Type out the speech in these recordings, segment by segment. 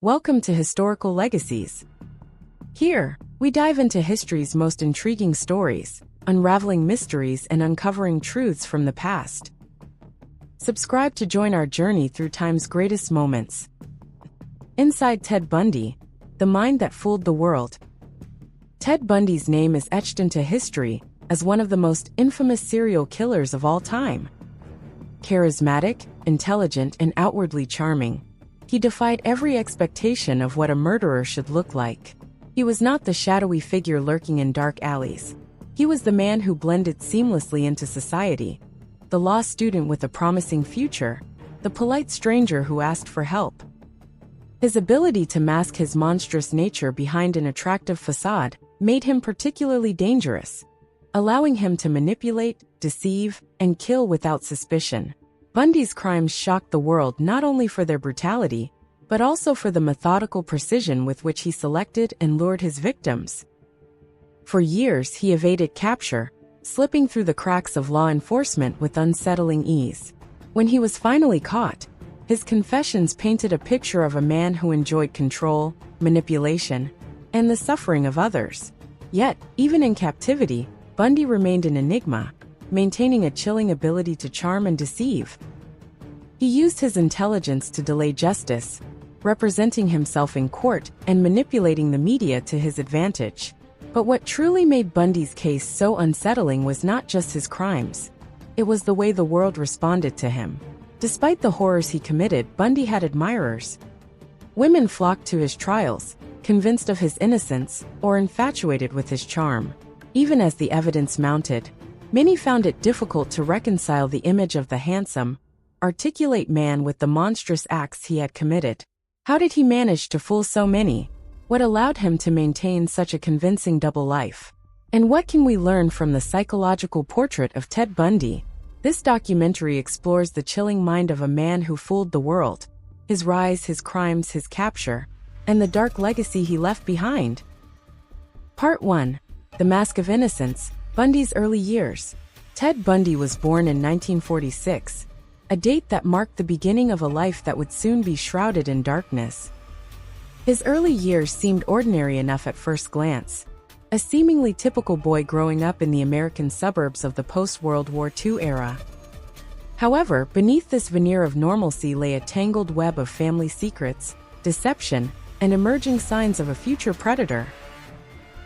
Welcome to Historical Legacies. Here, we dive into history's most intriguing stories, unraveling mysteries and uncovering truths from the past. Subscribe to join our journey through time's greatest moments. Inside Ted Bundy, the mind that fooled the world. Ted Bundy's name is etched into history as one of the most infamous serial killers of all time. Charismatic, intelligent, and outwardly charming, he defied every expectation of what a murderer should look like. He was not the shadowy figure lurking in dark alleys. He was the man who blended seamlessly into society, the law student with a promising future, the polite stranger who asked for help. His ability to mask his monstrous nature behind an attractive façade made him particularly dangerous, allowing him to manipulate, deceive, and kill without suspicion. Bundy's crimes shocked the world not only for their brutality, but also for the methodical precision with which he selected and lured his victims. For years he evaded capture, slipping through the cracks of law enforcement with unsettling ease. When he was finally caught, his confessions painted a picture of a man who enjoyed control, manipulation, and the suffering of others. Yet, even in captivity, Bundy remained an enigma, maintaining a chilling ability to charm and deceive. He used his intelligence to delay justice, representing himself in court and manipulating the media to his advantage. But what truly made Bundy's case so unsettling was not just his crimes. It was the way the world responded to him. Despite the horrors he committed, Bundy had admirers. Women flocked to his trials, convinced of his innocence or infatuated with his charm. Even as the evidence mounted, many found it difficult to reconcile the image of the handsome, articulate man with the monstrous acts he had committed. How did he manage to fool so many? What allowed him to maintain such a convincing double life? And what can we learn from the psychological portrait of Ted Bundy? This documentary explores the chilling mind of a man who fooled the world, his rise, his crimes, his capture, and the dark legacy he left behind. Part 1. The Mask of Innocence, Bundy's early years. Ted Bundy was born in 1946, a date that marked the beginning of a life that would soon be shrouded in darkness. His early years seemed ordinary enough at first glance, a seemingly typical boy growing up in the American suburbs of the post-World War II era. However, beneath this veneer of normalcy lay a tangled web of family secrets, deception, and emerging signs of a future predator.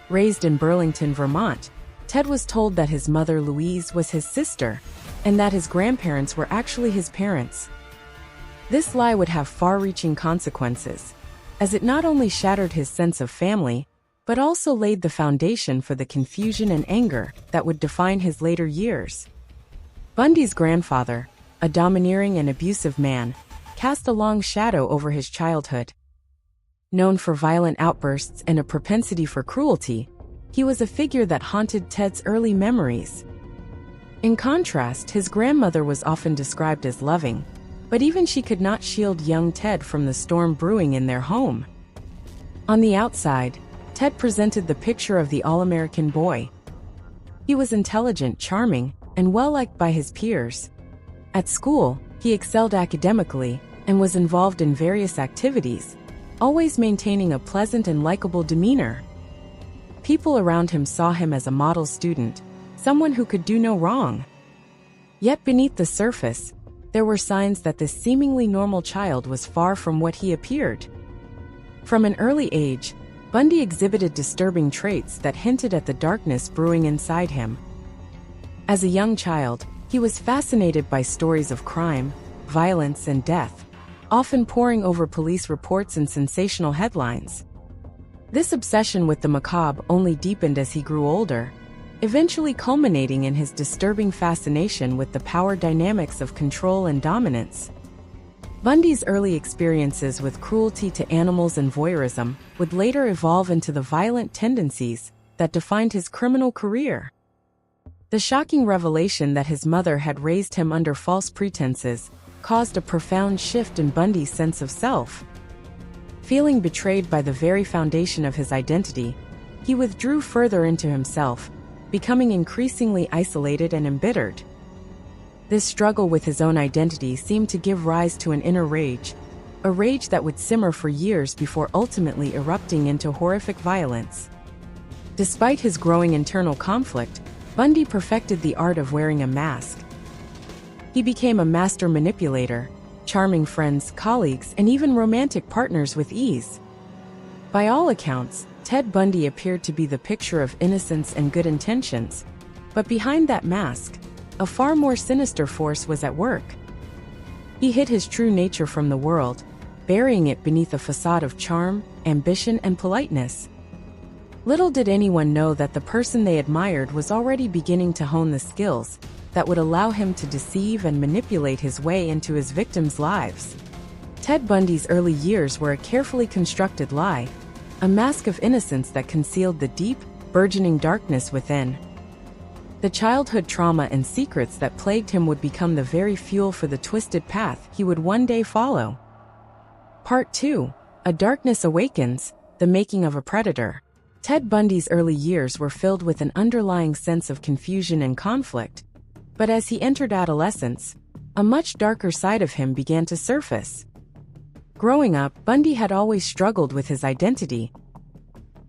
Raised in Burlington, Vermont, Ted was told that his mother Louise was his sister, and that his grandparents were actually his parents. This lie would have far-reaching consequences, as it not only shattered his sense of family, but also laid the foundation for the confusion and anger that would define his later years. Bundy's grandfather, a domineering and abusive man, cast a long shadow over his childhood. Known for violent outbursts and a propensity for cruelty, he was a figure that haunted Ted's early memories. In contrast, his grandmother was often described as loving, but even she could not shield young Ted from the storm brewing in their home. On the outside, Ted presented the picture of the all-American boy. He was intelligent, charming, and well-liked by his peers. At school, he excelled academically and was involved in various activities, always maintaining a pleasant and likable demeanor. People around him saw him as a model student, someone who could do no wrong. Yet beneath the surface, there were signs that this seemingly normal child was far from what he appeared. From an early age, Bundy exhibited disturbing traits that hinted at the darkness brewing inside him. As a young child, he was fascinated by stories of crime, violence, and death, often poring over police reports and sensational headlines. This obsession with the macabre only deepened as he grew older, eventually culminating in his disturbing fascination with the power dynamics of control and dominance. Bundy's early experiences with cruelty to animals and voyeurism would later evolve into the violent tendencies that defined his criminal career. The shocking revelation that his mother had raised him under false pretenses caused a profound shift in Bundy's sense of self. Feeling betrayed by the very foundation of his identity, he withdrew further into himself, becoming increasingly isolated and embittered. This struggle with his own identity seemed to give rise to an inner rage, a rage that would simmer for years before ultimately erupting into horrific violence. Despite his growing internal conflict, Bundy perfected the art of wearing a mask. He became a master manipulator, charming friends, colleagues, and even romantic partners with ease. By all accounts, Ted Bundy appeared to be the picture of innocence and good intentions, but behind that mask, a far more sinister force was at work. He hid his true nature from the world, burying it beneath a facade of charm, ambition, and politeness. Little did anyone know that the person they admired was already beginning to hone the skills that would allow him to deceive and manipulate his way into his victims' lives. Ted Bundy's early years were a carefully constructed lie, a mask of innocence that concealed the deep, burgeoning darkness within. The childhood trauma and secrets that plagued him would become the very fuel for the twisted path he would one day follow. Part 2. A Darkness Awakens, The Making of a Predator. Ted Bundy's early years were filled with an underlying sense of confusion and conflict, but as he entered adolescence, a much darker side of him began to surface. Growing up, Bundy had always struggled with his identity.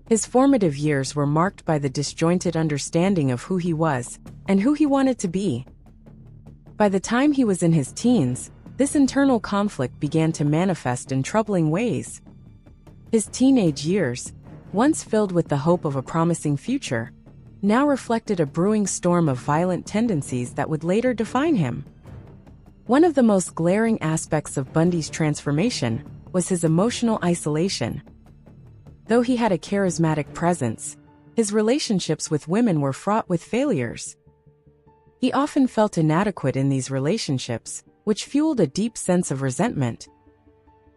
His formative years were marked by the disjointed understanding of who he was and who he wanted to be. By the time he was in his teens, this internal conflict began to manifest in troubling ways. His teenage years, once filled with the hope of a promising future, now reflected a brewing storm of violent tendencies that would later define him. One of the most glaring aspects of Bundy's transformation was his emotional isolation. Though he had a charismatic presence, his relationships with women were fraught with failures. He often felt inadequate in these relationships, which fueled a deep sense of resentment.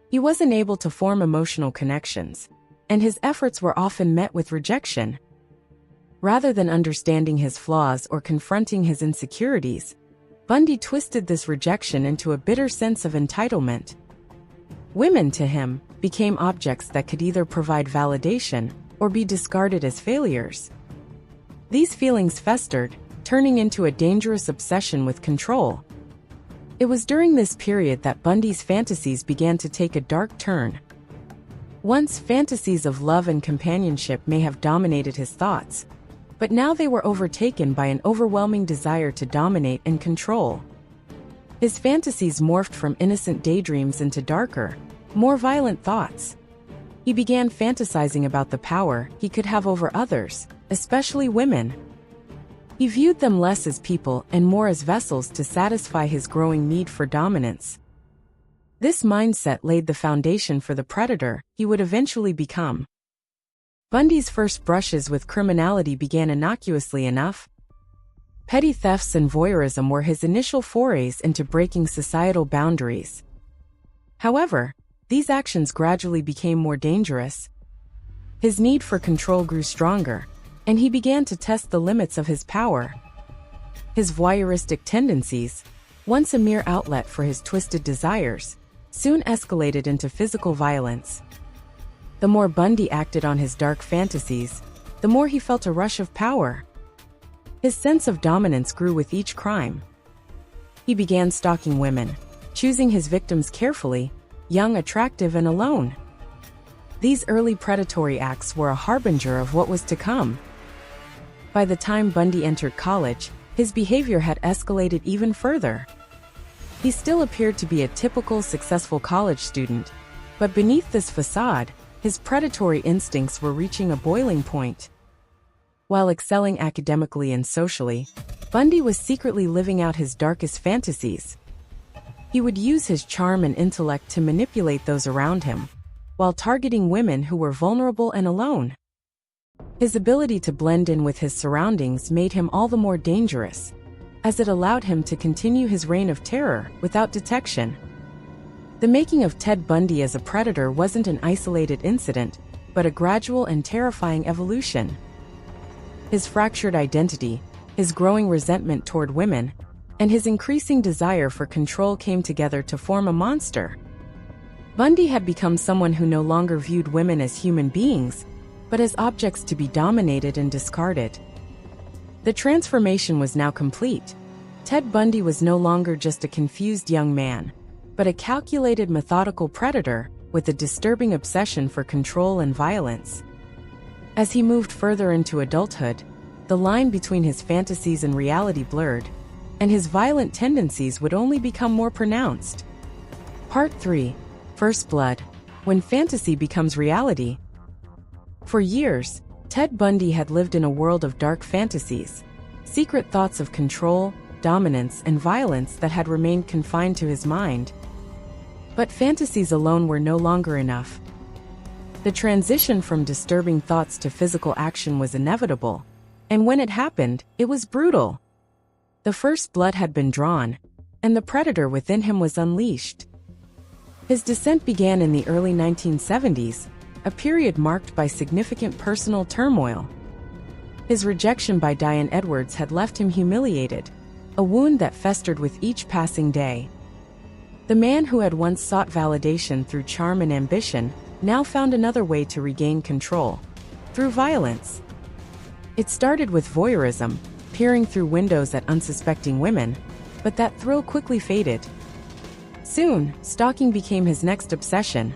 He wasn't able to form emotional connections, and his efforts were often met with rejection. Rather than understanding his flaws or confronting his insecurities, Bundy twisted this rejection into a bitter sense of entitlement. Women, to him, became objects that could either provide validation or be discarded as failures. These feelings festered, turning into a dangerous obsession with control. It was during this period that Bundy's fantasies began to take a dark turn. Once fantasies of love and companionship may have dominated his thoughts, but now they were overtaken by an overwhelming desire to dominate and control. His fantasies morphed from innocent daydreams into darker, more violent thoughts. He began fantasizing about the power he could have over others, especially women. He viewed them less as people and more as vessels to satisfy his growing need for dominance. This mindset laid the foundation for the predator he would eventually become. Bundy's first brushes with criminality began innocuously enough. Petty thefts and voyeurism were his initial forays into breaking societal boundaries. However, these actions gradually became more dangerous. His need for control grew stronger, and he began to test the limits of his power. His voyeuristic tendencies, once a mere outlet for his twisted desires, soon escalated into physical violence. The more Bundy acted on his dark fantasies, the more he felt a rush of power. His sense of dominance grew with each crime. He began stalking women, choosing his victims carefully, young, attractive, and alone. These early predatory acts were a harbinger of what was to come. By the time Bundy entered college, his behavior had escalated even further. He still appeared to be a typical successful college student, but beneath this facade, his predatory instincts were reaching a boiling point. While excelling academically and socially, Bundy was secretly living out his darkest fantasies. He would use his charm and intellect to manipulate those around him, while targeting women who were vulnerable and alone. His ability to blend in with his surroundings made him all the more dangerous, as it allowed him to continue his reign of terror without detection. The making of Ted Bundy as a predator wasn't an isolated incident, but a gradual and terrifying evolution. His fractured identity, his growing resentment toward women, and his increasing desire for control came together to form a monster. Bundy had become someone who no longer viewed women as human beings, but as objects to be dominated and discarded. The transformation was now complete. Ted Bundy was no longer just a confused young man. but a calculated, methodical predator with a disturbing obsession for control and violence. As he moved further into adulthood, the line between his fantasies and reality blurred, and his violent tendencies would only become more pronounced. Part 3. First Blood. When fantasy becomes reality. For years, Ted Bundy had lived in a world of dark fantasies, secret thoughts of control, dominance, and violence that had remained confined to his mind. But fantasies alone were no longer enough. The transition from disturbing thoughts to physical action was inevitable, and when it happened, it was brutal. The first blood had been drawn, and the predator within him was unleashed. His descent began in the early 1970s, a period marked by significant personal turmoil. His rejection by Diane Edwards had left him humiliated, a wound that festered with each passing day. The man who had once sought validation through charm and ambition now found another way to regain control: through violence. It started with voyeurism, peering through windows at unsuspecting women, but that thrill quickly faded. Soon, stalking became his next obsession.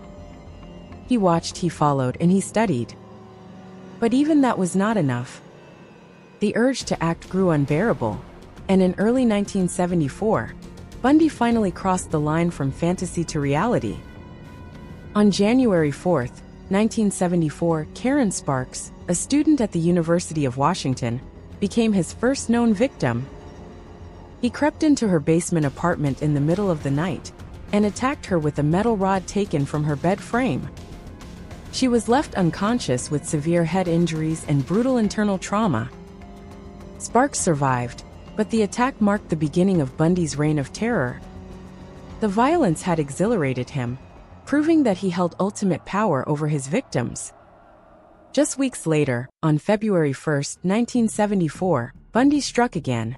He watched, he followed, and he studied. But even that was not enough. The urge to act grew unbearable, and in early 1974, Bundy finally crossed the line from fantasy to reality. On January 4, 1974, Karen Sparks, a student at the University of Washington, became his first known victim. He crept into her basement apartment in the middle of the night and attacked her with a metal rod taken from her bed frame. She was left unconscious with severe head injuries and brutal internal trauma. Sparks survived, but the attack marked the beginning of Bundy's reign of terror. The violence had exhilarated him, proving that he held ultimate power over his victims. Just weeks later, on February 1, 1974, Bundy struck again.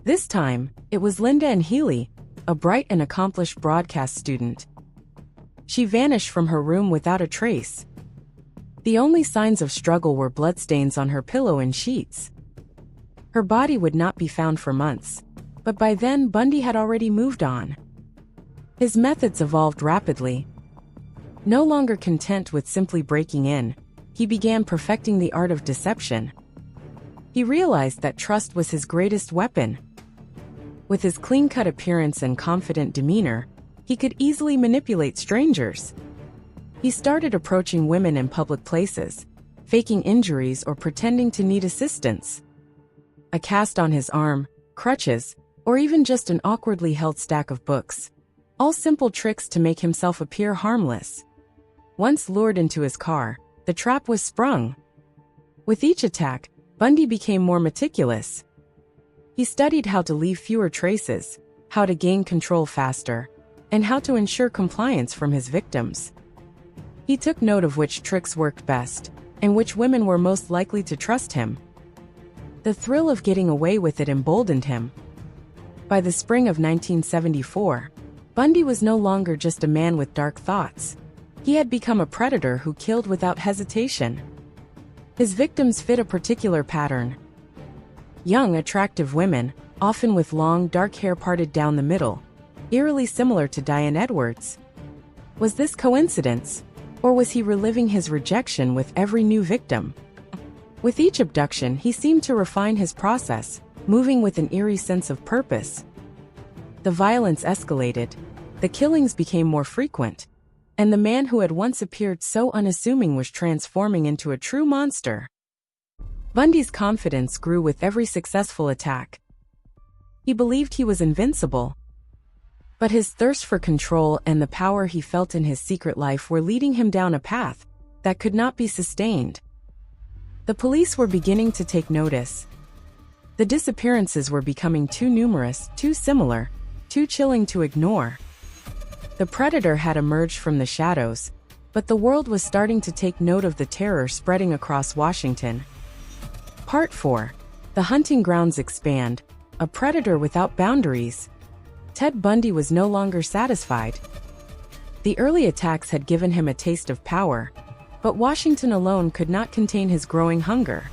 This time, it was Linda Ann Healy, a bright and accomplished broadcast student. She vanished from her room without a trace. The only signs of struggle were bloodstains on her pillow and sheets. Her body would not be found for months, but by then Bundy had already moved on. His methods evolved rapidly. No longer content with simply breaking in, he began perfecting the art of deception. He realized that trust was his greatest weapon. With his clean-cut appearance and confident demeanor, he could easily manipulate strangers. He started approaching women in public places, faking injuries or pretending to need assistance. A cast on his arm, crutches, or even just an awkwardly held stack of books. All simple tricks to make himself appear harmless. Once lured into his car, the trap was sprung. With each attack, Bundy became more meticulous. He studied how to leave fewer traces, how to gain control faster, and how to ensure compliance from his victims. He took note of which tricks worked best, and which women were most likely to trust him. The thrill of getting away with it emboldened him. By the spring of 1974, Bundy was no longer just a man with dark thoughts. He had become a predator who killed without hesitation. His victims fit a particular pattern. Young, attractive women, often with long, dark hair parted down the middle, eerily similar to Diane Edwards. Was this coincidence, or was he reliving his rejection with every new victim? With each abduction, he seemed to refine his process, moving with an eerie sense of purpose. The violence escalated, the killings became more frequent, and the man who had once appeared so unassuming was transforming into a true monster. Bundy's confidence grew with every successful attack. He believed he was invincible. But his thirst for control and the power he felt in his secret life were leading him down a path that could not be sustained. The police were beginning to take notice. The disappearances were becoming too numerous, too similar, too chilling to ignore. The predator had emerged from the shadows, but the world was starting to take note of the terror spreading across Washington. Part 4. The hunting grounds expand, a predator without boundaries. Ted Bundy was no longer satisfied. The early attacks had given him a taste of power, but Washington alone could not contain his growing hunger.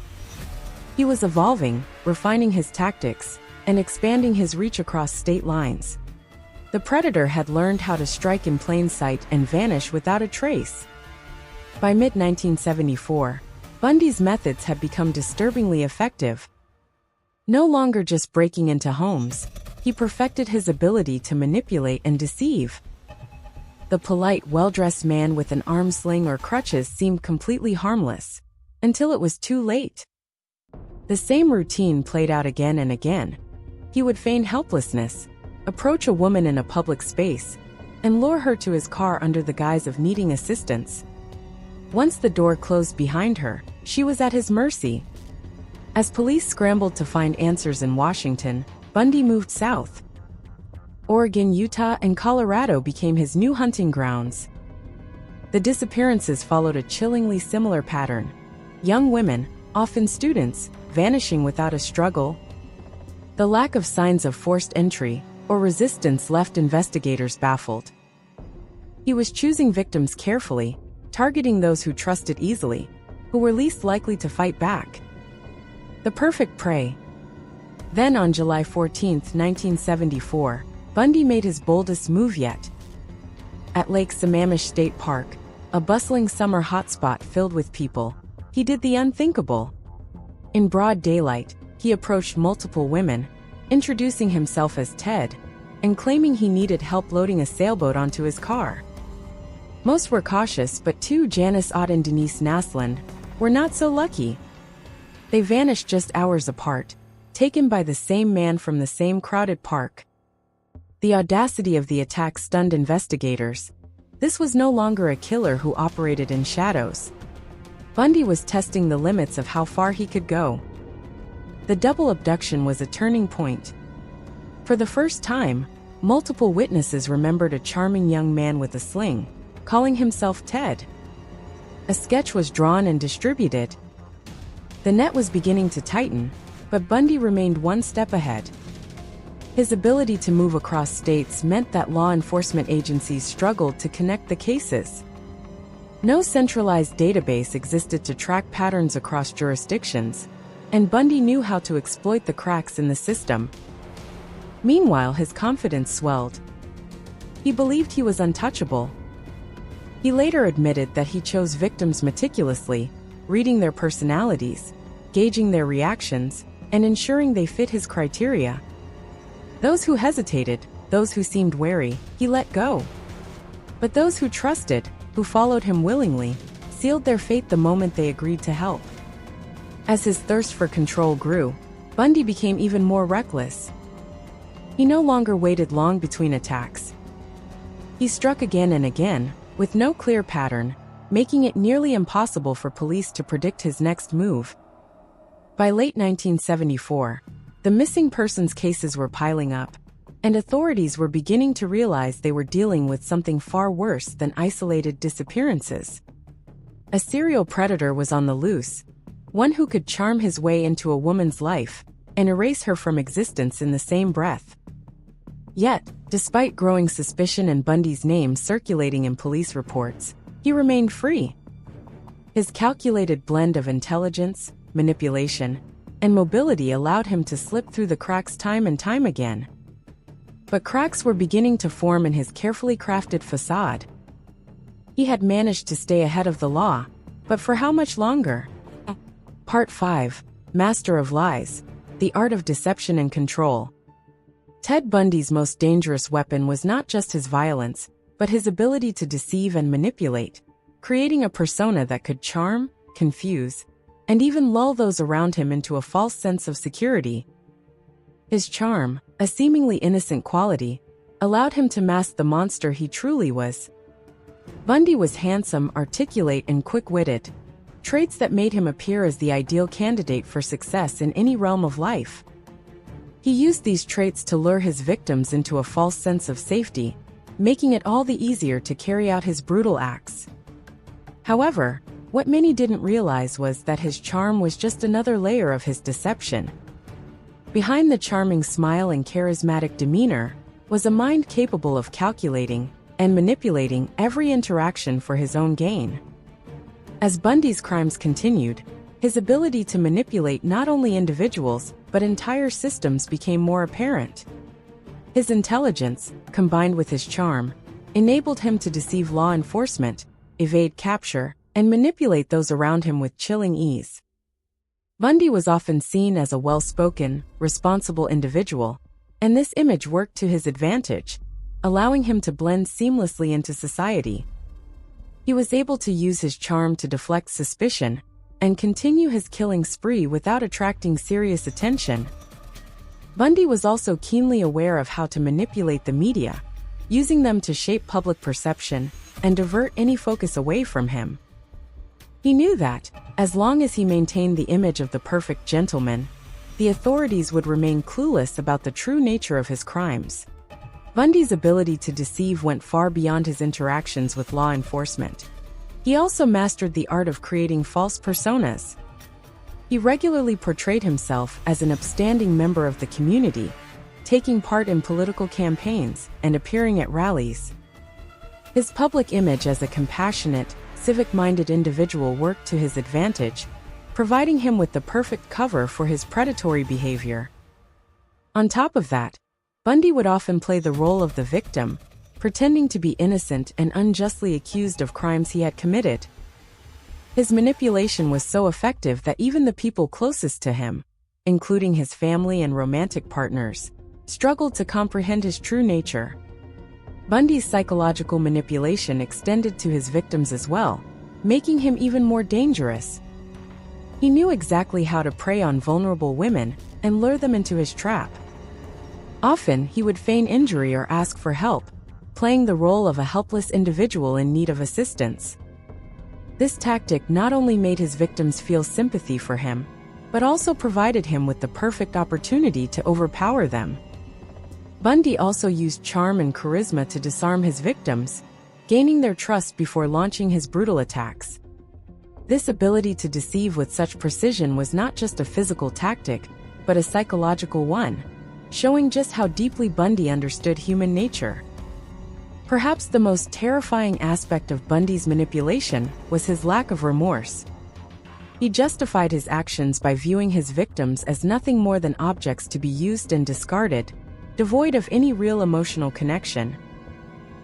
He was evolving, refining his tactics, and expanding his reach across state lines. The predator had learned how to strike in plain sight and vanish without a trace. By mid-1974, Bundy's methods had become disturbingly effective. No longer just breaking into homes, he perfected his ability to manipulate and deceive. The polite, well-dressed man with an arm sling or crutches seemed completely harmless, until it was too late. The same routine played out again and again. He would feign helplessness, approach a woman in a public space, and lure her to his car under the guise of needing assistance. Once the door closed behind her, she was at his mercy. As police scrambled to find answers in Washington, Bundy moved south. Oregon, Utah, and Colorado became his new hunting grounds. The disappearances followed a chillingly similar pattern. Young women, often students, vanishing without a struggle. The lack of signs of forced entry or resistance left investigators baffled. He was choosing victims carefully, targeting those who trusted easily, who were least likely to fight back. The perfect prey. Then on July 14, 1974, Bundy made his boldest move yet. At Lake Sammamish State Park, a bustling summer hotspot filled with people, he did the unthinkable. In broad daylight, he approached multiple women, introducing himself as Ted, and claiming he needed help loading a sailboat onto his car. Most were cautious, but two, Janice Ott and Denise Naslund, were not so lucky. They vanished just hours apart, taken by the same man from the same crowded park. The audacity of the attack stunned investigators. This was no longer a killer who operated in shadows. Bundy was testing the limits of how far he could go. The double abduction was a turning point. For the first time, multiple witnesses remembered a charming young man with a sling, calling himself Ted. A sketch was drawn and distributed. The net was beginning to tighten, but Bundy remained one step ahead. His ability to move across states meant that law enforcement agencies struggled to connect the cases. No centralized database existed to track patterns across jurisdictions, and Bundy knew how to exploit the cracks in the system. Meanwhile, his confidence swelled. He believed he was untouchable. He later admitted that he chose victims meticulously, reading their personalities, gauging their reactions, and ensuring they fit his criteria. Those who hesitated, those who seemed wary, he let go. But those who trusted, who followed him willingly, sealed their fate the moment they agreed to help. As his thirst for control grew, Bundy became even more reckless. He no longer waited long between attacks. He struck again and again, with no clear pattern, making it nearly impossible for police to predict his next move. By late 1974, the missing persons cases were piling up, and authorities were beginning to realize they were dealing with something far worse than isolated disappearances. A serial predator was on the loose, one who could charm his way into a woman's life and erase her from existence in the same breath. Yet, despite growing suspicion and Bundy's name circulating in police reports, he remained free. His calculated blend of intelligence, manipulation, and mobility allowed him to slip through the cracks time and time again. But cracks were beginning to form in his carefully crafted façade. He had managed to stay ahead of the law, but for how much longer? Part 5, Master of Lies, The Art of Deception and Control. Ted Bundy's most dangerous weapon was not just his violence, but his ability to deceive and manipulate, creating a persona that could charm, confuse, and even lull those around him into a false sense of security. His charm, a seemingly innocent quality, allowed him to mask the monster he truly was. Bundy was handsome, articulate, and quick-witted, traits that made him appear as the ideal candidate for success in any realm of life. He used these traits to lure his victims into a false sense of safety, making it all the easier to carry out his brutal acts. However, what many didn't realize was that his charm was just another layer of his deception. Behind the charming smile and charismatic demeanor was a mind capable of calculating and manipulating every interaction for his own gain. As Bundy's crimes continued, his ability to manipulate not only individuals but entire systems became more apparent. His intelligence, combined with his charm, enabled him to deceive law enforcement, evade capture, and manipulate those around him with chilling ease. Bundy was often seen as a well-spoken, responsible individual, and this image worked to his advantage, allowing him to blend seamlessly into society. He was able to use his charm to deflect suspicion and continue his killing spree without attracting serious attention. Bundy was also keenly aware of how to manipulate the media, using them to shape public perception and divert any focus away from him. He knew that, as long as he maintained the image of the perfect gentleman, the authorities would remain clueless about the true nature of his crimes. Bundy's ability to deceive went far beyond his interactions with law enforcement. He also mastered the art of creating false personas. He regularly portrayed himself as an upstanding member of the community, taking part in political campaigns and appearing at rallies. His public image as a compassionate, civic-minded individual worked to his advantage, providing him with the perfect cover for his predatory behavior. On top of that, Bundy would often play the role of the victim, pretending to be innocent and unjustly accused of crimes he had committed. His manipulation was so effective that even the people closest to him, including his family and romantic partners, struggled to comprehend his true nature. Bundy's psychological manipulation extended to his victims as well, making him even more dangerous. He knew exactly how to prey on vulnerable women and lure them into his trap. Often, he would feign injury or ask for help, playing the role of a helpless individual in need of assistance. This tactic not only made his victims feel sympathy for him, but also provided him with the perfect opportunity to overpower them. Bundy also used charm and charisma to disarm his victims, gaining their trust before launching his brutal attacks. This ability to deceive with such precision was not just a physical tactic, but a psychological one, showing just how deeply Bundy understood human nature. Perhaps the most terrifying aspect of Bundy's manipulation was his lack of remorse. He justified his actions by viewing his victims as nothing more than objects to be used and discarded, devoid of any real emotional connection.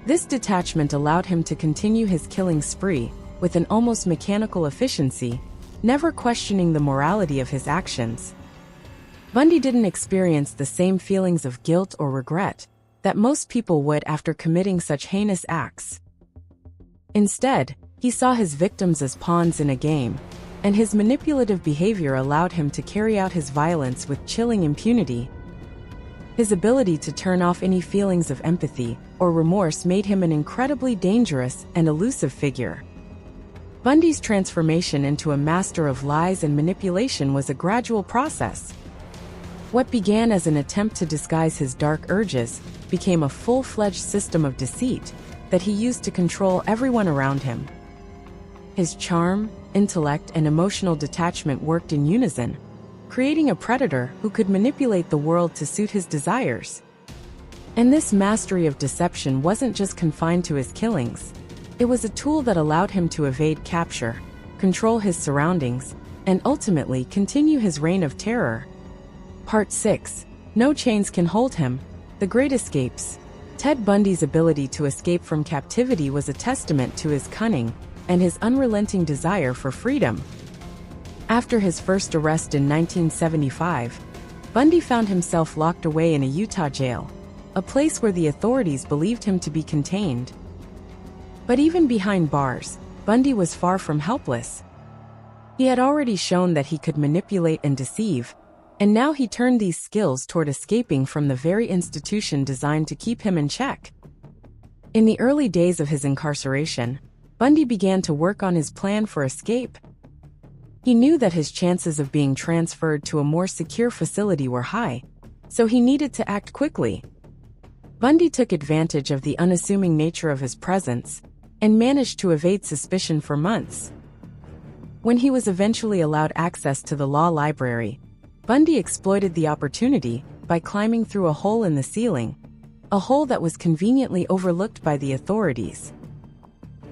This detachment allowed him to continue his killing spree with an almost mechanical efficiency, never questioning the morality of his actions. Bundy didn't experience the same feelings of guilt or regret that most people would after committing such heinous acts. Instead, he saw his victims as pawns in a game, and his manipulative behavior allowed him to carry out his violence with chilling impunity. His ability to turn off any feelings of empathy or remorse made him an incredibly dangerous and elusive figure. Bundy's transformation into a master of lies and manipulation was a gradual process. What began as an attempt to disguise his dark urges became a full-fledged system of deceit that he used to control everyone around him. His charm, intellect, and emotional detachment worked in unison, creating a predator who could manipulate the world to suit his desires. And this mastery of deception wasn't just confined to his killings. It was a tool that allowed him to evade capture, control his surroundings, and ultimately continue his reign of terror. Part 6. No Chains Can Hold Him. The Great Escapes. Ted Bundy's ability to escape from captivity was a testament to his cunning and his unrelenting desire for freedom. After his first arrest in 1975, Bundy found himself locked away in a Utah jail, a place where the authorities believed him to be contained. But even behind bars, Bundy was far from helpless. He had already shown that he could manipulate and deceive, and now he turned these skills toward escaping from the very institution designed to keep him in check. In the early days of his incarceration, Bundy began to work on his plan for escape. He knew that his chances of being transferred to a more secure facility were high, so he needed to act quickly. Bundy took advantage of the unassuming nature of his presence and managed to evade suspicion for months. When he was eventually allowed access to the law library, Bundy exploited the opportunity by climbing through a hole in the ceiling, a hole that was conveniently overlooked by the authorities.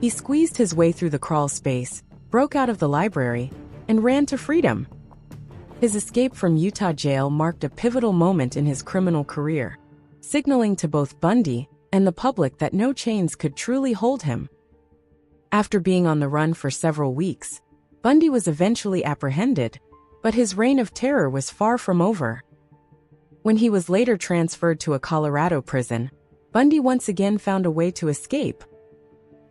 He squeezed his way through the crawl space, broke out of the library, and ran to freedom. His escape from Utah jail marked a pivotal moment in his criminal career, signaling to both Bundy and the public that no chains could truly hold him. After being on the run for several weeks, Bundy was eventually apprehended, but his reign of terror was far from over. When he was later transferred to a Colorado prison, Bundy once again found a way to escape.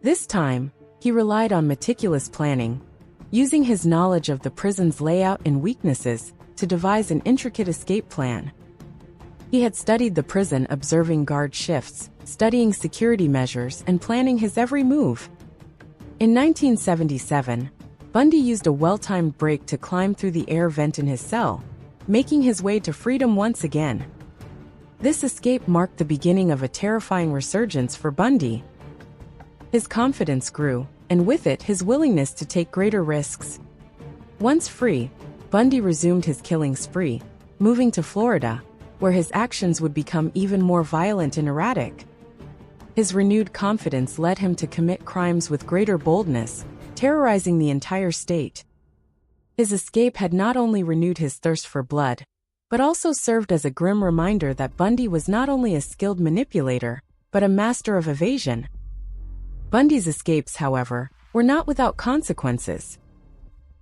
This time, he relied on meticulous planning, using his knowledge of the prison's layout and weaknesses to devise an intricate escape plan. He had studied the prison, observing guard shifts, studying security measures, and planning his every move. In 1977, Bundy used a well-timed break to climb through the air vent in his cell, making his way to freedom once again. This escape marked the beginning of a terrifying resurgence for Bundy. His confidence grew, and with it his willingness to take greater risks. Once free, Bundy resumed his killing spree, moving to Florida, where his actions would become even more violent and erratic. His renewed confidence led him to commit crimes with greater boldness, terrorizing the entire state. His escape had not only renewed his thirst for blood, but also served as a grim reminder that Bundy was not only a skilled manipulator, but a master of evasion. Bundy's escapes, however, were not without consequences.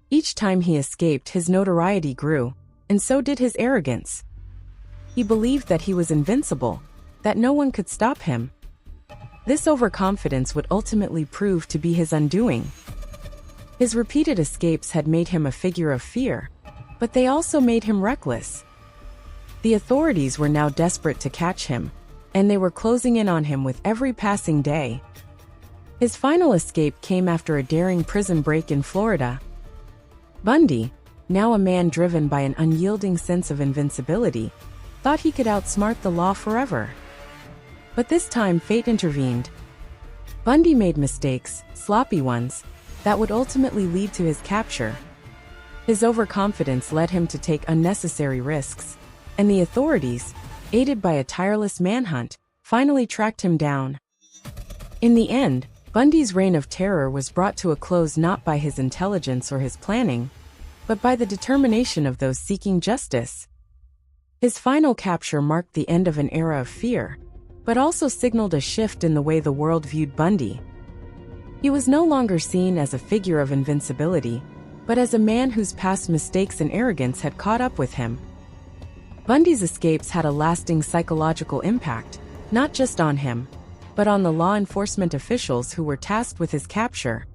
Each time he escaped, his notoriety grew, and so did his arrogance. He believed that he was invincible, that no one could stop him. This overconfidence would ultimately prove to be his undoing. His repeated escapes had made him a figure of fear, but they also made him reckless. The authorities were now desperate to catch him, and they were closing in on him with every passing day. His final escape came after a daring prison break in Florida. Bundy, now a man driven by an unyielding sense of invincibility, thought he could outsmart the law forever. But this time fate intervened. Bundy made mistakes, sloppy ones, that would ultimately lead to his capture. His overconfidence led him to take unnecessary risks, and the authorities, aided by a tireless manhunt, finally tracked him down. In the end, Bundy's reign of terror was brought to a close not by his intelligence or his planning, but by the determination of those seeking justice. His final capture marked the end of an era of fear, but also signaled a shift in the way the world viewed Bundy. He was no longer seen as a figure of invincibility, but as a man whose past mistakes and arrogance had caught up with him. Bundy's escapes had a lasting psychological impact, not just on him, but on the law enforcement officials who were tasked with his capture.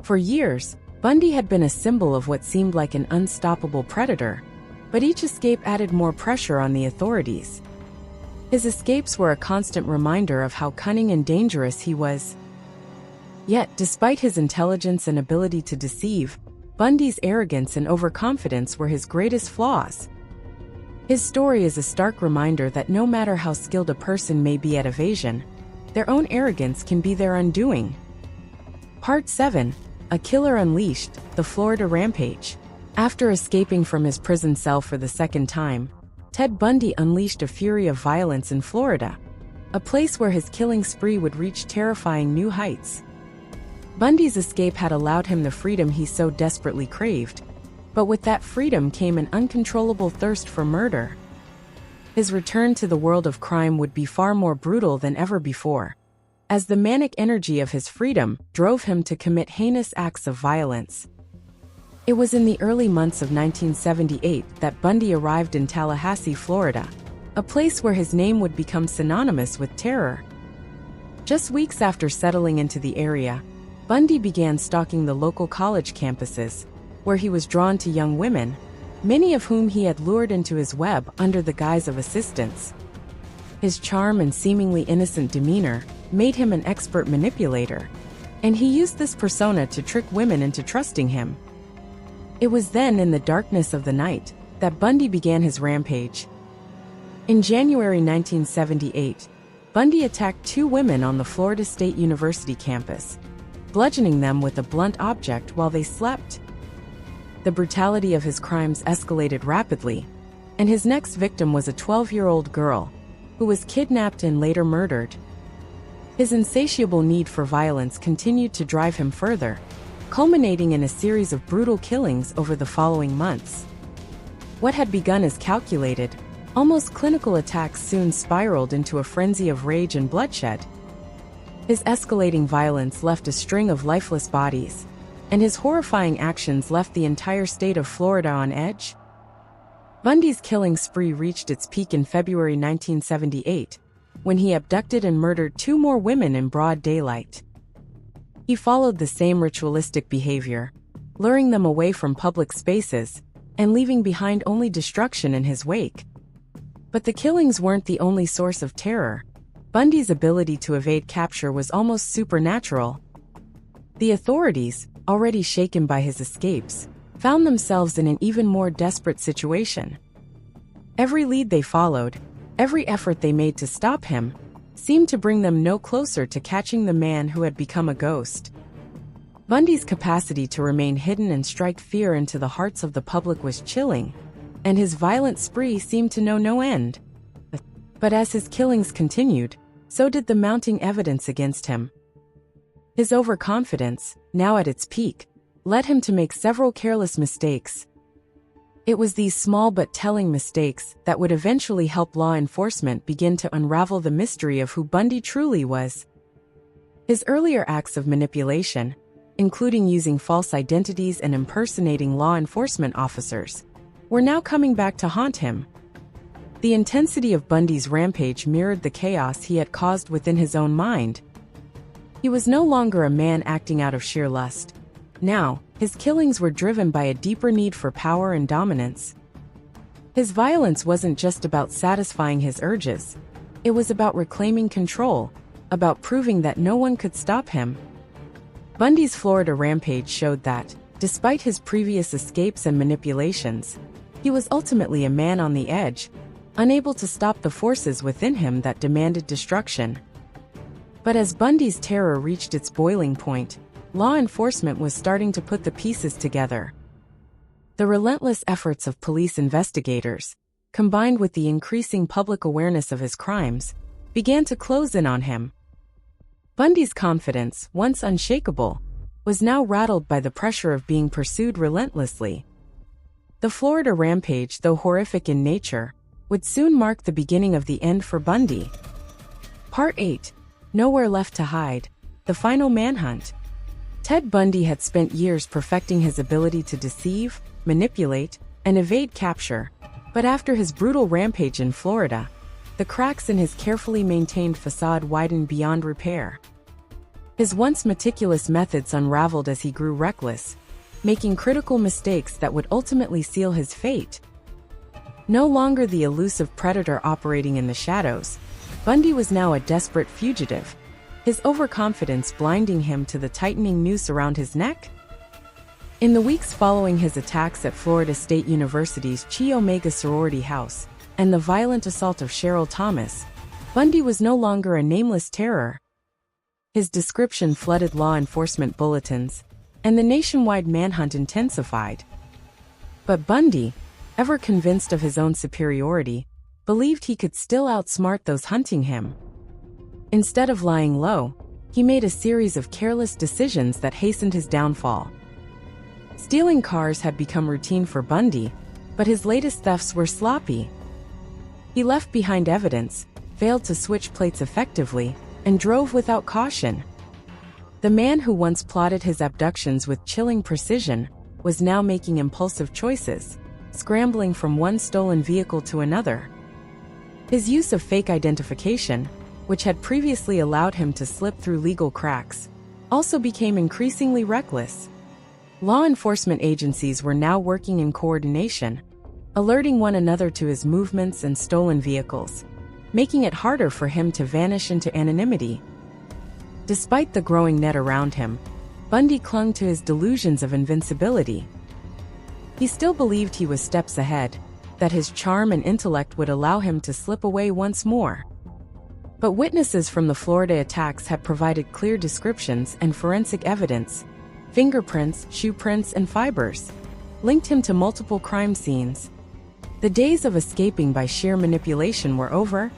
For years, Bundy had been a symbol of what seemed like an unstoppable predator, but each escape added more pressure on the authorities. His escapes were a constant reminder of how cunning and dangerous he was. Yet, despite his intelligence and ability to deceive, Bundy's arrogance and overconfidence were his greatest flaws. His story is a stark reminder that no matter how skilled a person may be at evasion, their own arrogance can be their undoing. Part 7: A Killer Unleashed, the Florida Rampage. After escaping from his prison cell for the second time, Ted Bundy unleashed a fury of violence in Florida, a place where his killing spree would reach terrifying new heights. Bundy's escape had allowed him the freedom he so desperately craved, but with that freedom came an uncontrollable thirst for murder. His return to the world of crime would be far more brutal than ever before, as the manic energy of his freedom drove him to commit heinous acts of violence. It was in the early months of 1978 that Bundy arrived in Tallahassee, Florida, a place where his name would become synonymous with terror. Just weeks after settling into the area, Bundy began stalking the local college campuses, where he was drawn to young women, many of whom he had lured into his web under the guise of assistance. His charm and seemingly innocent demeanor made him an expert manipulator, and he used this persona to trick women into trusting him. It was then, in the darkness of the night, that Bundy began his rampage. In January 1978, Bundy attacked 2 women on the Florida State University campus, bludgeoning them with a blunt object while they slept. The brutality of his crimes escalated rapidly, and his next victim was a 12-year-old girl, who was kidnapped and later murdered. His insatiable need for violence continued to drive him further, culminating in a series of brutal killings over the following months. What had begun as calculated, almost clinical attacks soon spiraled into a frenzy of rage and bloodshed. His escalating violence left a string of lifeless bodies, and his horrifying actions left the entire state of Florida on edge. Bundy's killing spree reached its peak in February 1978, when he abducted and murdered 2 more women in broad daylight. He followed the same ritualistic behavior, luring them away from public spaces and leaving behind only destruction in his wake. But the killings weren't the only source of terror. Bundy's ability to evade capture was almost supernatural. The authorities, already shaken by his escapes, found themselves in an even more desperate situation. Every lead they followed, every effort they made to stop him, seemed to bring them no closer to catching the man who had become a ghost. Bundy's capacity to remain hidden and strike fear into the hearts of the public was chilling, and his violent spree seemed to know no end. But as his killings continued, so did the mounting evidence against him. His overconfidence, now at its peak, led him to make several careless mistakes. It was these small but telling mistakes that would eventually help law enforcement begin to unravel the mystery of who Bundy truly was. His earlier acts of manipulation, including using false identities and impersonating law enforcement officers, were now coming back to haunt him. The intensity of Bundy's rampage mirrored the chaos he had caused within his own mind. He was no longer a man acting out of sheer lust. Now, his killings were driven by a deeper need for power and dominance. His violence wasn't just about satisfying his urges. It was about reclaiming control, about proving that no one could stop him. Bundy's Florida rampage showed that, despite his previous escapes and manipulations, he was ultimately a man on the edge, unable to stop the forces within him that demanded destruction. But as Bundy's terror reached its boiling point, law enforcement was starting to put the pieces together. The relentless efforts of police investigators, combined with the increasing public awareness of his crimes, began to close in on him. Bundy's confidence, once unshakable, was now rattled by the pressure of being pursued relentlessly. The Florida rampage, though horrific in nature, would soon mark the beginning of the end for Bundy. Part 8. Nowhere Left to Hide. The Final Manhunt. Ted Bundy had spent years perfecting his ability to deceive, manipulate, and evade capture, but after his brutal rampage in Florida, the cracks in his carefully maintained façade widened beyond repair. His once meticulous methods unraveled as he grew reckless, making critical mistakes that would ultimately seal his fate. No longer the elusive predator operating in the shadows, Bundy was now a desperate fugitive, his overconfidence blinding him to the tightening noose around his neck. In the weeks following his attacks at Florida State University's Chi Omega sorority house and the violent assault of Cheryl Thomas, Bundy was no longer a nameless terror. His description flooded law enforcement bulletins, and the nationwide manhunt intensified. But Bundy, ever convinced of his own superiority, believed he could still outsmart those hunting him. Instead of lying low, he made a series of careless decisions that hastened his downfall. Stealing cars had become routine for Bundy, but his latest thefts were sloppy. He left behind evidence, failed to switch plates effectively, and drove without caution. The man who once plotted his abductions with chilling precision was now making impulsive choices, scrambling from one stolen vehicle to another. His use of fake identification, which had previously allowed him to slip through legal cracks, also became increasingly reckless. Law enforcement agencies were now working in coordination, alerting one another to his movements and stolen vehicles, making it harder for him to vanish into anonymity. Despite the growing net around him, Bundy clung to his delusions of invincibility. He still believed he was steps ahead, that his charm and intellect would allow him to slip away once more. But witnesses from the Florida attacks had provided clear descriptions and forensic evidence, fingerprints, shoe prints, and fibers, linked him to multiple crime scenes. The days of escaping by sheer manipulation were over.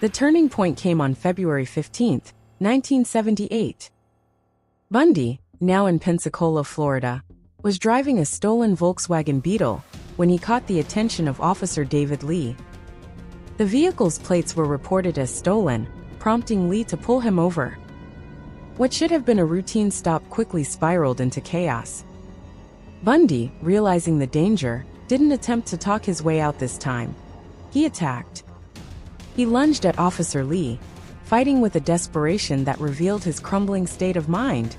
The turning point came on February 15, 1978. Bundy, now in Pensacola, Florida, was driving a stolen Volkswagen Beetle, when he caught the attention of Officer David Lee. The vehicle's plates were reported as stolen, prompting Lee to pull him over. What should have been a routine stop quickly spiraled into chaos. Bundy, realizing the danger, didn't attempt to talk his way out this time. He attacked. He lunged at Officer Lee, fighting with a desperation that revealed his crumbling state of mind.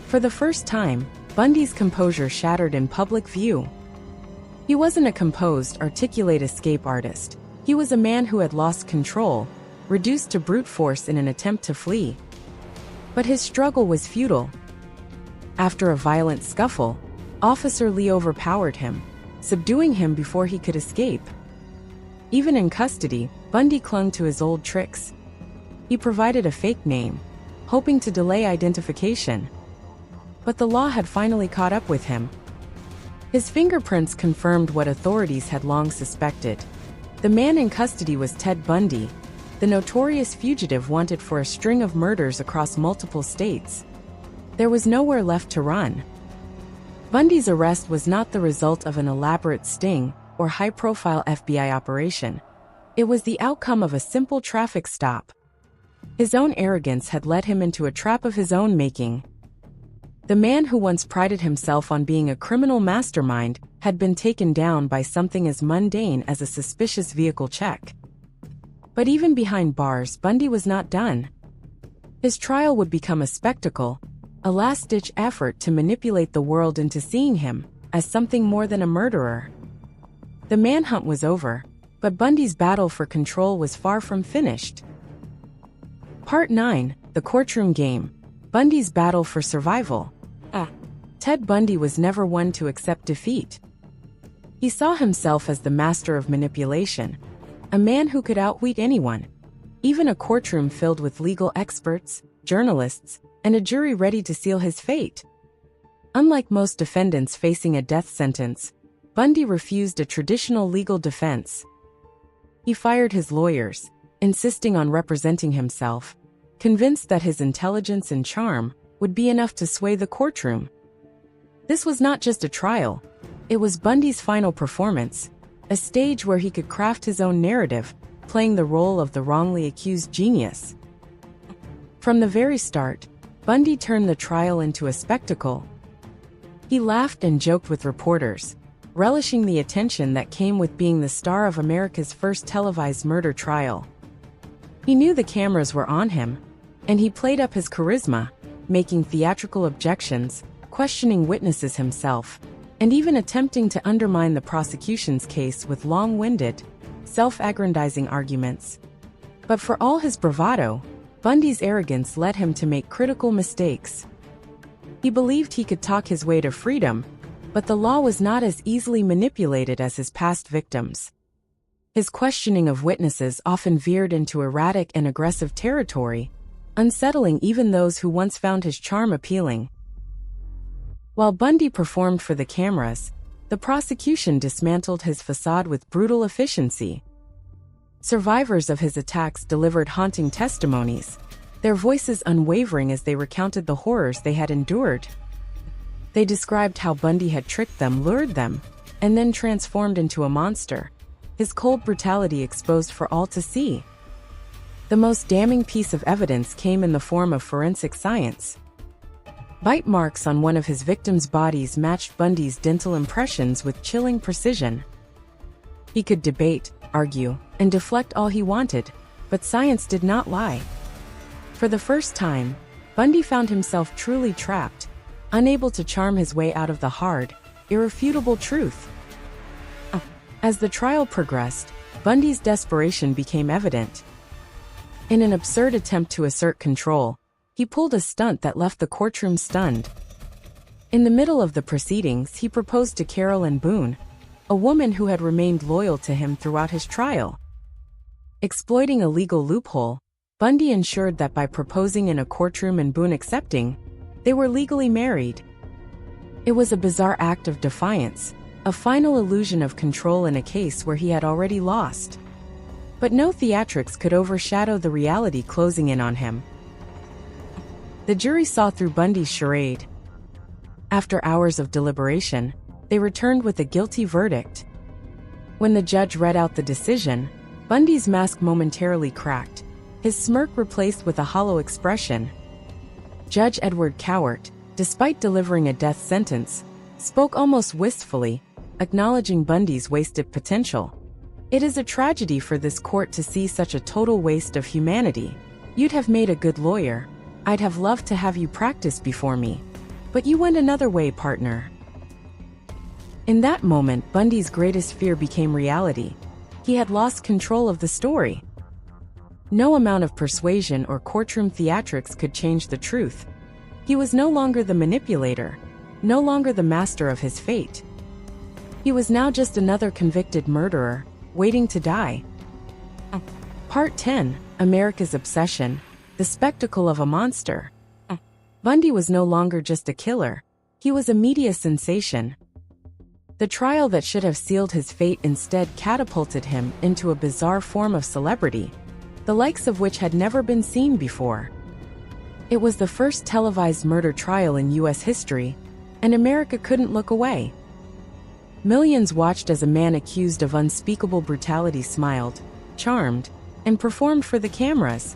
For the first time, Bundy's composure shattered in public view. He wasn't a composed, articulate escape artist. He was a man who had lost control, reduced to brute force in an attempt to flee. But his struggle was futile. After a violent scuffle, Officer Lee overpowered him, subduing him before he could escape. Even in custody, Bundy clung to his old tricks. He provided a fake name, hoping to delay identification. But the law had finally caught up with him. His fingerprints confirmed what authorities had long suspected. The man in custody was Ted Bundy, the notorious fugitive wanted for a string of murders across multiple states. There was nowhere left to run. Bundy's arrest was not the result of an elaborate sting or high-profile FBI operation. It was the outcome of a simple traffic stop. His own arrogance had led him into a trap of his own making. The man who once prided himself on being a criminal mastermind had been taken down by something as mundane as a suspicious vehicle check. But even behind bars, Bundy was not done. His trial would become a spectacle, a last-ditch effort to manipulate the world into seeing him as something more than a murderer. The manhunt was over, but Bundy's battle for control was far from finished. Part 9, The Courtroom Game, Bundy's Battle for Survival. Ted Bundy was never one to accept defeat. He saw himself as the master of manipulation, a man who could outwit anyone, even a courtroom filled with legal experts, journalists, and a jury ready to seal his fate. Unlike most defendants facing a death sentence, Bundy refused a traditional legal defense. He fired his lawyers, insisting on representing himself, convinced that his intelligence and charm would be enough to sway the courtroom. This was not just a trial, it was Bundy's final performance, a stage where he could craft his own narrative, playing the role of the wrongly accused genius. From the very start, Bundy turned the trial into a spectacle. He laughed and joked with reporters, relishing the attention that came with being the star of America's first televised murder trial. He knew the cameras were on him, and he played up his charisma, making theatrical objections, questioning witnesses himself, and even attempting to undermine the prosecution's case with long-winded, self-aggrandizing arguments. But for all his bravado, Bundy's arrogance led him to make critical mistakes. He believed he could talk his way to freedom, but the law was not as easily manipulated as his past victims. His questioning of witnesses often veered into erratic and aggressive territory, unsettling even those who once found his charm appealing. While Bundy performed for the cameras, the prosecution dismantled his façade with brutal efficiency. Survivors of his attacks delivered haunting testimonies, their voices unwavering as they recounted the horrors they had endured. They described how Bundy had tricked them, lured them, and then transformed into a monster, his cold brutality exposed for all to see. The most damning piece of evidence came in the form of forensic science. Bite marks on one of his victims' bodies matched Bundy's dental impressions with chilling precision. He could debate, argue, and deflect all he wanted, but science did not lie. For the first time, Bundy found himself truly trapped, unable to charm his way out of the hard, irrefutable truth. As the trial progressed, Bundy's desperation became evident. In an absurd attempt to assert control, he pulled a stunt that left the courtroom stunned. In the middle of the proceedings, he proposed to Carolyn Boone, a woman who had remained loyal to him throughout his trial. Exploiting a legal loophole, Bundy ensured that by proposing in a courtroom and Boone accepting, they were legally married. It was a bizarre act of defiance, a final illusion of control in a case where he had already lost. But no theatrics could overshadow the reality closing in on him. The jury saw through Bundy's charade. After hours of deliberation, they returned with a guilty verdict. When the judge read out the decision, Bundy's mask momentarily cracked, his smirk replaced with a hollow expression. Judge Edward Cowart, despite delivering a death sentence, spoke almost wistfully, acknowledging Bundy's wasted potential. "It is a tragedy for this court to see such a total waste of humanity. You'd have made a good lawyer. I'd have loved to have you practice before me. But you went another way, partner." In that moment, Bundy's greatest fear became reality. He had lost control of the story. No amount of persuasion or courtroom theatrics could change the truth. He was no longer the manipulator, no longer the master of his fate. He was now just another convicted murderer, waiting to die. Part 10, America's Obsession, the Spectacle of a Monster. Bundy was no longer just a killer. He was a media sensation. The trial that should have sealed his fate instead catapulted him into a bizarre form of celebrity, the likes of which had never been seen before. It was the first televised murder trial in U.S. history, and America couldn't look away. Millions watched as a man accused of unspeakable brutality smiled, charmed, and performed for the cameras.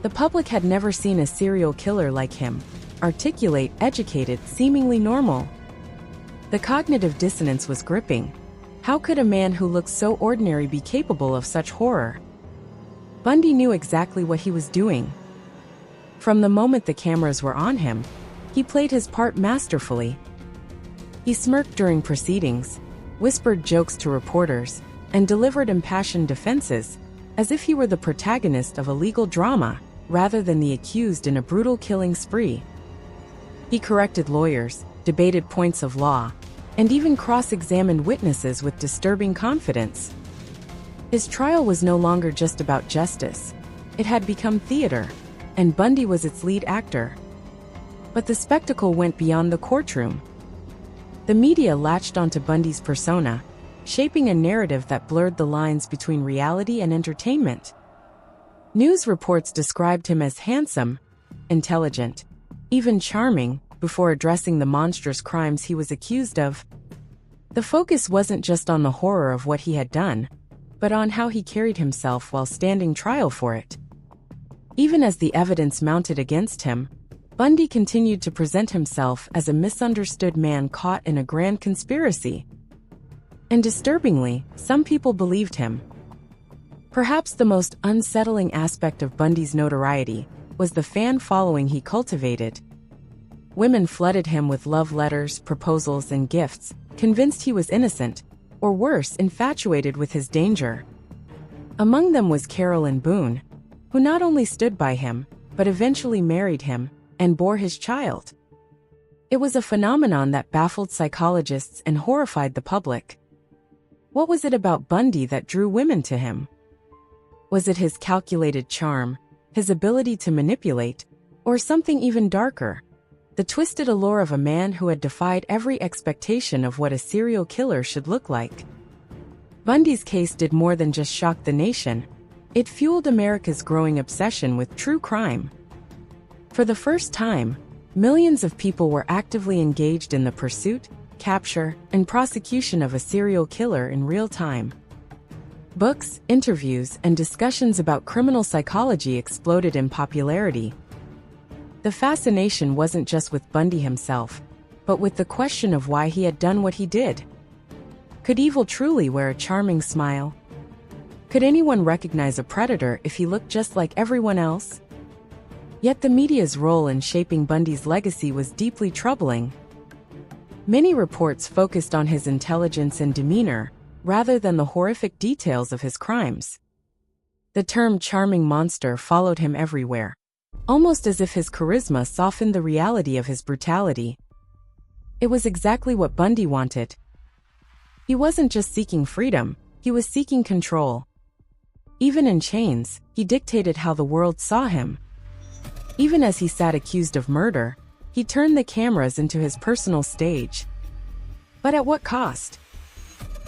The public had never seen a serial killer like him, articulate, educated, seemingly normal. The cognitive dissonance was gripping. How could a man who looked so ordinary be capable of such horror? Bundy knew exactly what he was doing. From the moment the cameras were on him, he played his part masterfully. He smirked during proceedings, whispered jokes to reporters, and delivered impassioned defenses, as if he were the protagonist of a legal drama, rather than the accused in a brutal killing spree. He corrected lawyers, debated points of law, and even cross-examined witnesses with disturbing confidence. His trial was no longer just about justice. It had become theater, and Bundy was its lead actor. But the spectacle went beyond the courtroom. The media latched onto Bundy's persona, shaping a narrative that blurred the lines between reality and entertainment. News reports described him as handsome, intelligent, even charming, before addressing the monstrous crimes he was accused of. The focus wasn't just on the horror of what he had done, but on how he carried himself while standing trial for it. Even as the evidence mounted against him, Bundy continued to present himself as a misunderstood man caught in a grand conspiracy. And disturbingly, some people believed him. Perhaps the most unsettling aspect of Bundy's notoriety was the fan following he cultivated. Women flooded him with love letters, proposals, and gifts, convinced he was innocent, or worse, infatuated with his danger. Among them was Carolyn Boone, who not only stood by him, but eventually married him and bore his child. It was a phenomenon that baffled psychologists and horrified the public. What was it about Bundy that drew women to him? Was it his calculated charm, his ability to manipulate, or something even darker? The twisted allure of a man who had defied every expectation of what a serial killer should look like. Bundy's case did more than just shock the nation. It fueled America's growing obsession with true crime. For the first time, millions of people were actively engaged in the pursuit, capture, and prosecution of a serial killer in real time. Books, interviews, and discussions about criminal psychology exploded in popularity. The fascination wasn't just with Bundy himself, but with the question of why he had done what he did. Could evil truly wear a charming smile? Could anyone recognize a predator if he looked just like everyone else? Yet the media's role in shaping Bundy's legacy was deeply troubling. Many reports focused on his intelligence and demeanor, rather than the horrific details of his crimes. The term charming monster followed him everywhere, almost as if his charisma softened the reality of his brutality. It was exactly what Bundy wanted. He wasn't just seeking freedom, he was seeking control. Even in chains, he dictated how the world saw him. Even as he sat accused of murder, he turned the cameras into his personal stage. But at what cost?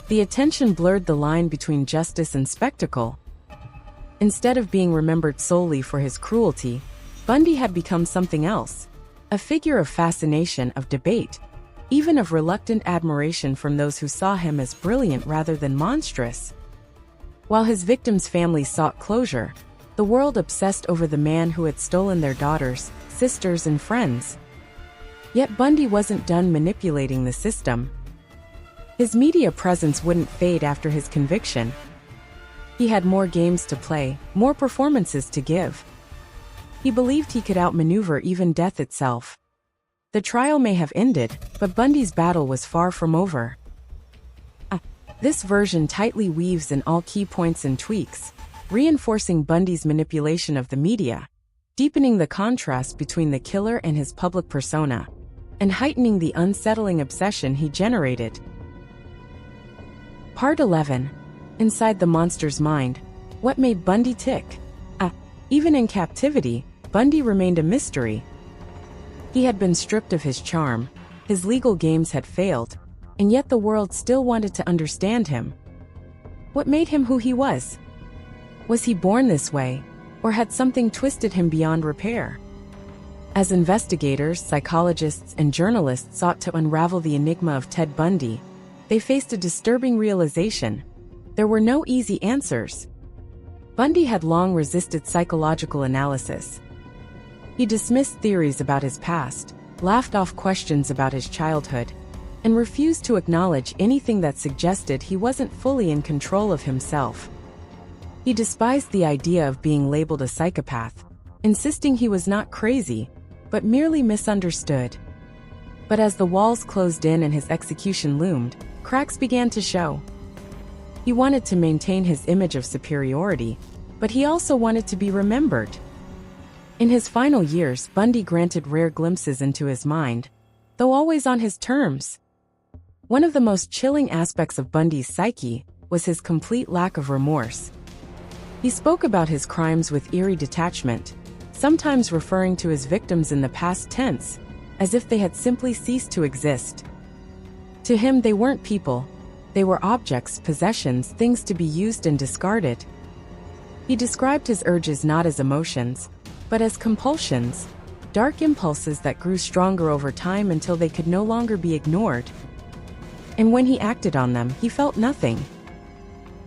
The attention blurred the line between justice and spectacle. Instead of being remembered solely for his cruelty, Bundy had become something else, a figure of fascination, of debate, even of reluctant admiration from those who saw him as brilliant rather than monstrous. While his victims' families sought closure, the world obsessed over the man who had stolen their daughters, sisters, and friends. Yet Bundy wasn't done manipulating the system. His media presence wouldn't fade after his conviction. He had more games to play, more performances to give. He believed he could outmaneuver even death itself. The trial may have ended, but Bundy's battle was far from over. This version tightly weaves in all key points and tweaks, reinforcing Bundy's manipulation of the media, deepening the contrast between the killer and his public persona, and heightening the unsettling obsession he generated. Part 11. Inside the monster's mind. What made Bundy tick? Even in captivity, Bundy remained a mystery. He had been stripped of his charm, his legal games had failed, and yet the world still wanted to understand him. What made him who he was? Was he born this way, or had something twisted him beyond repair? As investigators, psychologists, and journalists sought to unravel the enigma of Ted Bundy, they faced a disturbing realization. There were no easy answers. Bundy had long resisted psychological analysis. He dismissed theories about his past, laughed off questions about his childhood, and refused to acknowledge anything that suggested he wasn't fully in control of himself. He despised the idea of being labeled a psychopath, insisting he was not crazy, but merely misunderstood. But as the walls closed in and his execution loomed, cracks began to show. He wanted to maintain his image of superiority, but he also wanted to be remembered. In his final years, Bundy granted rare glimpses into his mind, though always on his terms. One of the most chilling aspects of Bundy's psyche was his complete lack of remorse. He spoke about his crimes with eerie detachment, sometimes referring to his victims in the past tense, as if they had simply ceased to exist. To him, they weren't people. They were objects, possessions, things to be used and discarded. He described his urges not as emotions, but as compulsions, dark impulses that grew stronger over time until they could no longer be ignored. And when he acted on them, he felt nothing.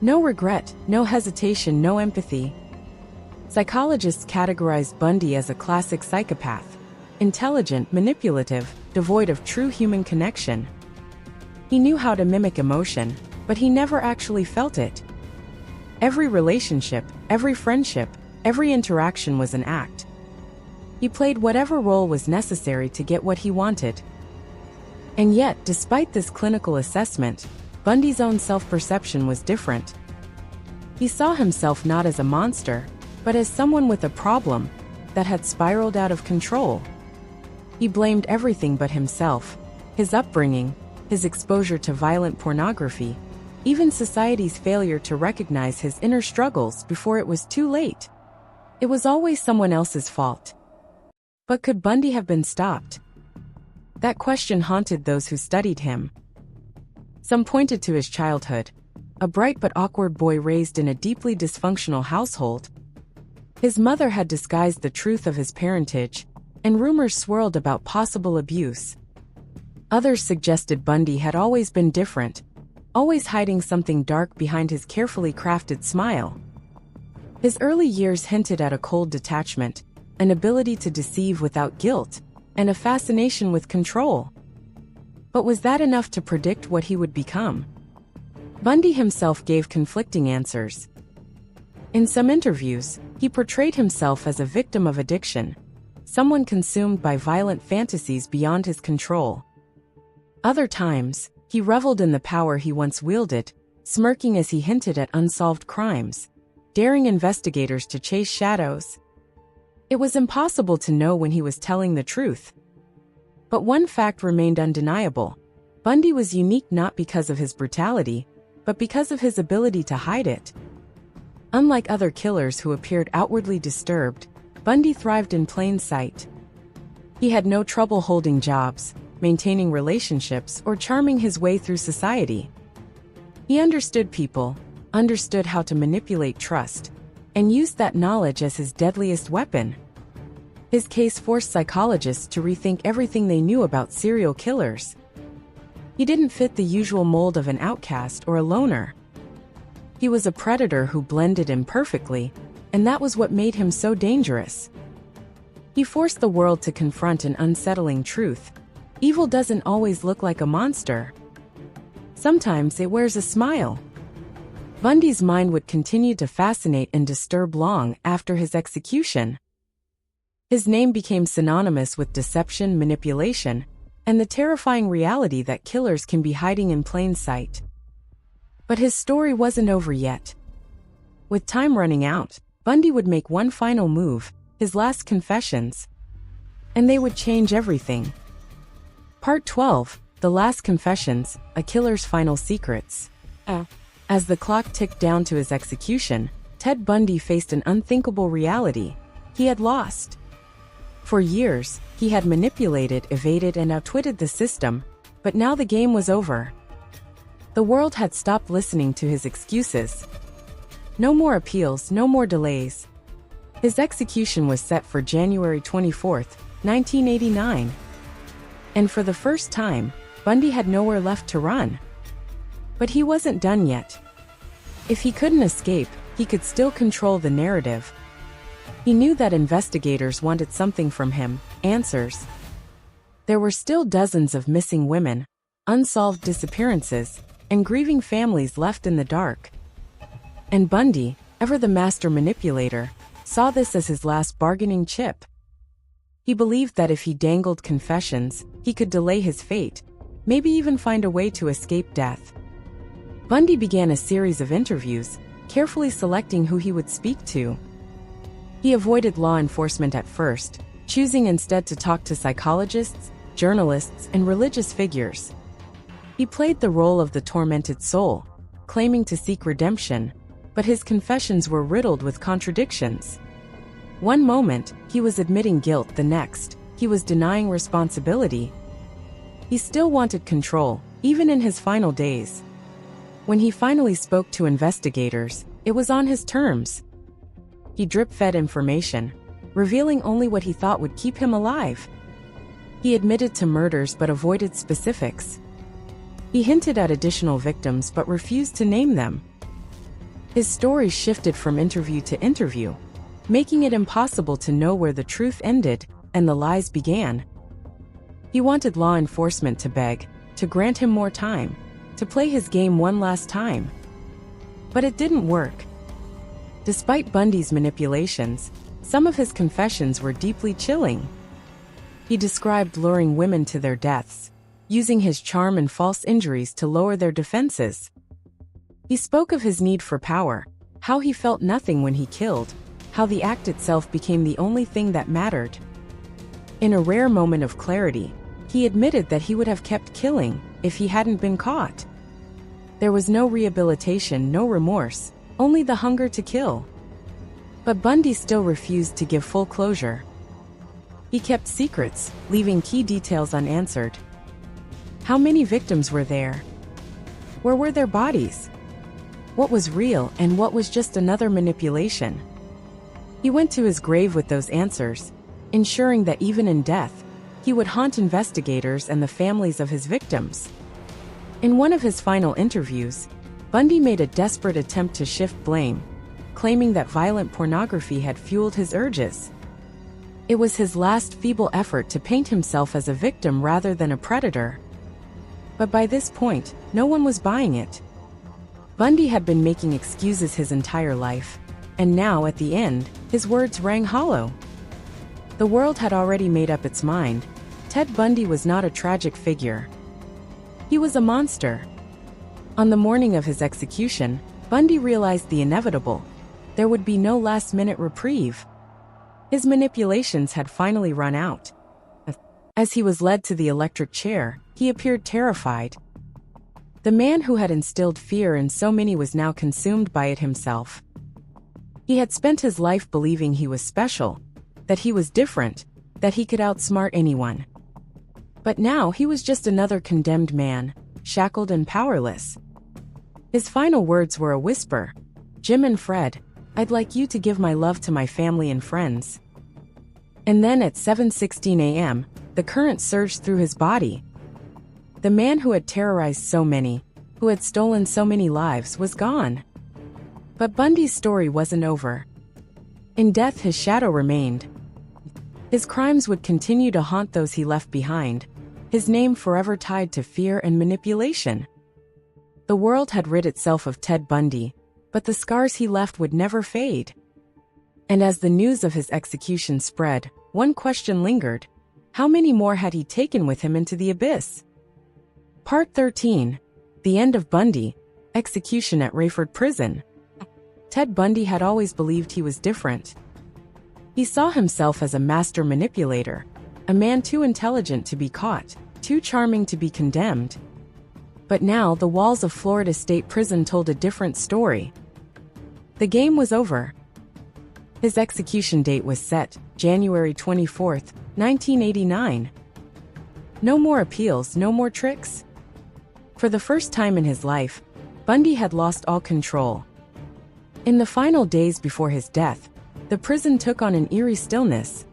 No regret, no hesitation, no empathy. Psychologists categorized Bundy as a classic psychopath, intelligent, manipulative, devoid of true human connection. He knew how to mimic emotion, but he never actually felt it. Every relationship, every friendship, every interaction was an act. He played whatever role was necessary to get what he wanted. And yet, despite this clinical assessment, Bundy's own self-perception was different. He saw himself not as a monster, but as someone with a problem that had spiraled out of control. He blamed everything but himself, his upbringing, his exposure to violent pornography, even society's failure to recognize his inner struggles before it was too late. It was always someone else's fault. But could Bundy have been stopped? That question haunted those who studied him. Some pointed to his childhood, a bright but awkward boy raised in a deeply dysfunctional household. His mother had disguised the truth of his parentage, and rumors swirled about possible abuse. Others suggested Bundy had always been different, always hiding something dark behind his carefully crafted smile. His early years hinted at a cold detachment, an ability to deceive without guilt, and a fascination with control. But was that enough to predict what he would become? Bundy himself gave conflicting answers. In some interviews, he portrayed himself as a victim of addiction, someone consumed by violent fantasies beyond his control. Other times, he reveled in the power he once wielded, smirking as he hinted at unsolved crimes, daring investigators to chase shadows. It was impossible to know when he was telling the truth. But one fact remained undeniable. Bundy was unique not because of his brutality, but because of his ability to hide it. Unlike other killers who appeared outwardly disturbed, Bundy thrived in plain sight. He had no trouble holding jobs, maintaining relationships, or charming his way through society. He understood people, understood how to manipulate trust, and used that knowledge as his deadliest weapon. His case forced psychologists to rethink everything they knew about serial killers. He didn't fit the usual mold of an outcast or a loner. He was a predator who blended in perfectly, and that was what made him so dangerous. He forced the world to confront an unsettling truth. Evil doesn't always look like a monster. Sometimes it wears a smile. Bundy's mind would continue to fascinate and disturb long after his execution. His name became synonymous with deception, manipulation, and the terrifying reality that killers can be hiding in plain sight. But his story wasn't over yet. With time running out, Bundy would make one final move, his last confessions. And they would change everything. Part 12, The Last Confessions, A Killer's Final Secrets. As the clock ticked down to his execution, Ted Bundy faced an unthinkable reality. He had lost. For years, he had manipulated, evaded, and outwitted the system, but now the game was over. The world had stopped listening to his excuses. No more appeals, no more delays. His execution was set for January 24, 1989. And for the first time, Bundy had nowhere left to run. But he wasn't done yet. If he couldn't escape, he could still control the narrative. He knew that investigators wanted something from him, answers. There were still dozens of missing women, unsolved disappearances, and grieving families left in the dark. And Bundy, ever the master manipulator, saw this as his last bargaining chip. He believed that if he dangled confessions, he could delay his fate, maybe even find a way to escape death. Bundy began a series of interviews, carefully selecting who he would speak to. He avoided law enforcement at first, choosing instead to talk to psychologists, journalists, and religious figures. He played the role of the tormented soul, claiming to seek redemption, but his confessions were riddled with contradictions. One moment, he was admitting guilt; the next, he was denying responsibility. He still wanted control, even in his final days. When he finally spoke to investigators, it was on his terms. He drip-fed information, revealing only what he thought would keep him alive. He admitted to murders but avoided specifics. He hinted at additional victims but refused to name them. His story shifted from interview to interview, making it impossible to know where the truth ended and the lies began. He wanted law enforcement to beg, to grant him more time, to play his game one last time. But it didn't work. Despite Bundy's manipulations, some of his confessions were deeply chilling. He described luring women to their deaths, using his charm and false injuries to lower their defenses. He spoke of his need for power, how he felt nothing when he killed, how the act itself became the only thing that mattered. In a rare moment of clarity, he admitted that he would have kept killing if he hadn't been caught. There was no rehabilitation, no remorse, only the hunger to kill. But Bundy still refused to give full closure. He kept secrets, leaving key details unanswered. How many victims were there? Where were their bodies? What was real and what was just another manipulation? He went to his grave with those answers, ensuring that even in death, he would haunt investigators and the families of his victims. In one of his final interviews, Bundy made a desperate attempt to shift blame, claiming that violent pornography had fueled his urges. It was his last feeble effort to paint himself as a victim rather than a predator. But by this point, no one was buying it. Bundy had been making excuses his entire life, and now, at the end, his words rang hollow. The world had already made up its mind. Ted Bundy was not a tragic figure. He was a monster. On the morning of his execution, Bundy realized the inevitable. There would be no last-minute reprieve. His manipulations had finally run out. As he was led to the electric chair, he appeared terrified. The man who had instilled fear in so many was now consumed by it himself. He had spent his life believing he was special, that he was different, that he could outsmart anyone. But now he was just another condemned man, shackled and powerless. His final words were a whisper. "Jim and Fred, I'd like you to give my love to my family and friends." And then at 7:16 a.m., the current surged through his body. The man who had terrorized so many, who had stolen so many lives, was gone. But Bundy's story wasn't over. In death, his shadow remained. His crimes would continue to haunt those he left behind, his name forever tied to fear and manipulation. The world had rid itself of Ted Bundy, but the scars he left would never fade. And as the news of his execution spread, one question lingered: how many more had he taken with him into the abyss? Part 13. The End of Bundy. Execution at Raiford Prison. Ted Bundy had always believed he was different. He saw himself as a master manipulator, a man too intelligent to be caught, too charming to be condemned. But now the walls of Florida State Prison told a different story. The game was over. His execution date was set, January 24, 1989. No more appeals, no more tricks. For the first time in his life, Bundy had lost all control. In the final days before his death, the prison took on an eerie stillness.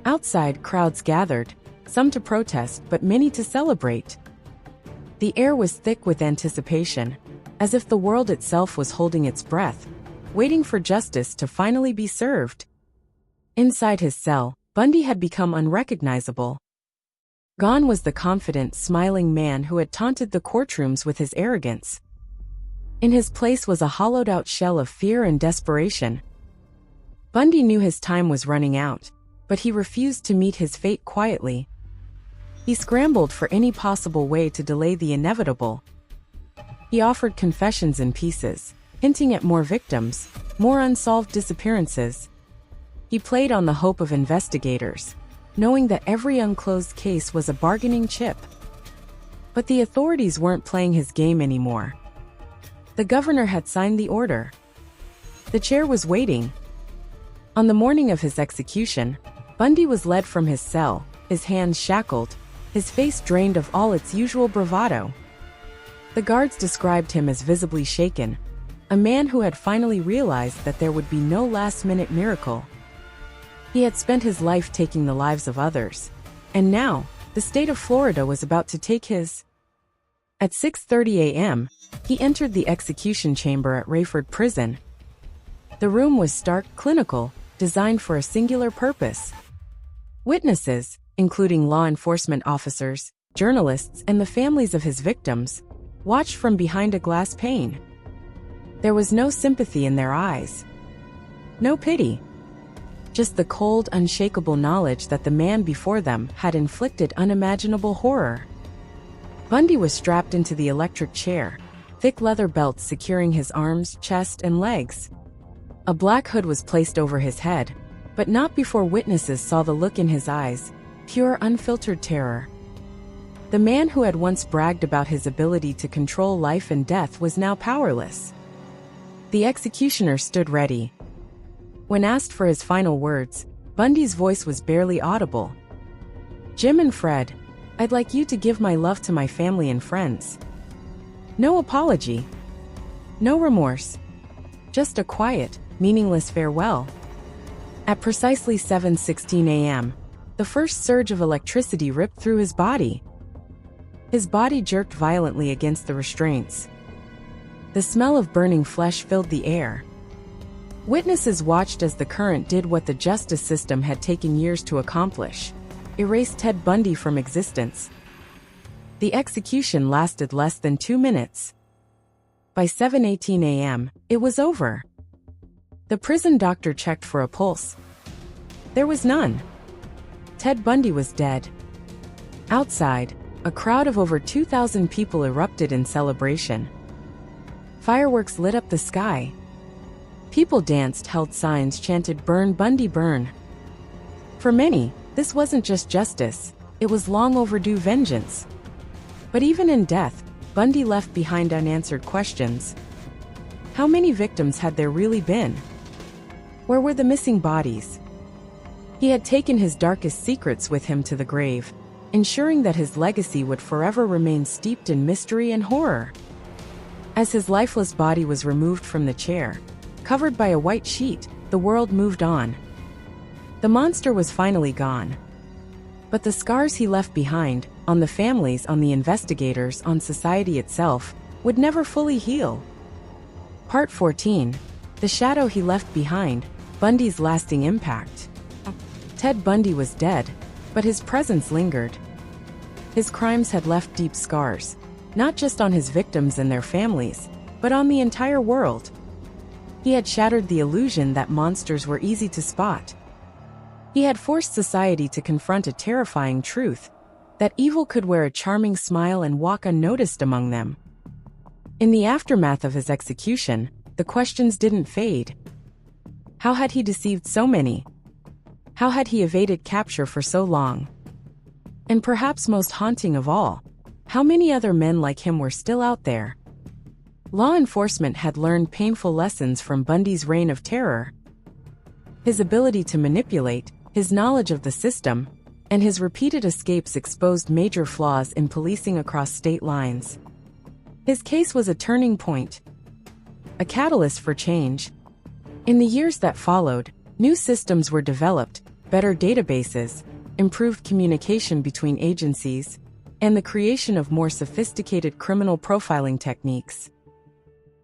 Outside, crowds gathered, some to protest but many to celebrate. The air was thick with anticipation, as if the world itself was holding its breath, waiting for justice to finally be served. Inside his cell, Bundy had become unrecognizable. Gone was the confident, smiling man who had taunted the courtrooms with his arrogance. In his place was a hollowed-out shell of fear and desperation. Bundy knew his time was running out, but he refused to meet his fate quietly. He scrambled for any possible way to delay the inevitable. He offered confessions in pieces, hinting at more victims, more unsolved disappearances. He played on the hope of investigators, knowing that every unclosed case was a bargaining chip. But the authorities weren't playing his game anymore. The governor had signed the order. The chair was waiting. On the morning of his execution, Bundy was led from his cell, his hands shackled, his face drained of all its usual bravado. The guards described him as visibly shaken, a man who had finally realized that there would be no last-minute miracle. He had spent his life taking the lives of others, and now, the state of Florida was about to take his. At 6:30 a.m., he entered the execution chamber at Raiford Prison. The room was stark, clinical, designed for a singular purpose. Witnesses, including law enforcement officers, journalists, and the families of his victims, watched from behind a glass pane. There was no sympathy in their eyes. No pity. Just the cold, unshakable knowledge that the man before them had inflicted unimaginable horror. Bundy was strapped into the electric chair, thick leather belts securing his arms, chest, and legs. A black hood was placed over his head, but not before witnesses saw the look in his eyes, pure, unfiltered terror. The man who had once bragged about his ability to control life and death was now powerless. The executioner stood ready. When asked for his final words, Bundy's voice was barely audible. "Jim and Fred, I'd like you to give my love to my family and friends." No apology. No remorse. Just a quiet, meaningless farewell. At precisely 7:16 a.m., the first surge of electricity ripped through his body. His body jerked violently against the restraints. The smell of burning flesh filled the air. Witnesses watched as the current did what the justice system had taken years to accomplish: erase Ted Bundy from existence. The execution lasted less than 2 minutes. By 7:18 a.m., it was over. The prison doctor checked for a pulse. There was none. Ted Bundy was dead. Outside, a crowd of over 2,000 people erupted in celebration. Fireworks lit up the sky. People danced, held signs, chanted, "Burn, Bundy, burn." For many, this wasn't just justice, it was long overdue vengeance. But even in death, Bundy left behind unanswered questions. How many victims had there really been? Where were the missing bodies? He had taken his darkest secrets with him to the grave, ensuring that his legacy would forever remain steeped in mystery and horror. As his lifeless body was removed from the chair, covered by a white sheet, the world moved on. The monster was finally gone. But the scars he left behind, on the families, on the investigators, on society itself, would never fully heal. Part 14. The shadow he left behind, Bundy's lasting impact. Ted Bundy was dead, but his presence lingered. His crimes had left deep scars, not just on his victims and their families, but on the entire world. He had shattered the illusion that monsters were easy to spot. He had forced society to confront a terrifying truth, that evil could wear a charming smile and walk unnoticed among them. In the aftermath of his execution, the questions didn't fade. How had he deceived so many? How had he evaded capture for so long? And perhaps most haunting of all, how many other men like him were still out there? Law enforcement had learned painful lessons from Bundy's reign of terror. His ability to manipulate, his knowledge of the system, and his repeated escapes exposed major flaws in policing across state lines. His case was a turning point, a catalyst for change. In the years that followed, new systems were developed, better databases, improved communication between agencies, and the creation of more sophisticated criminal profiling techniques.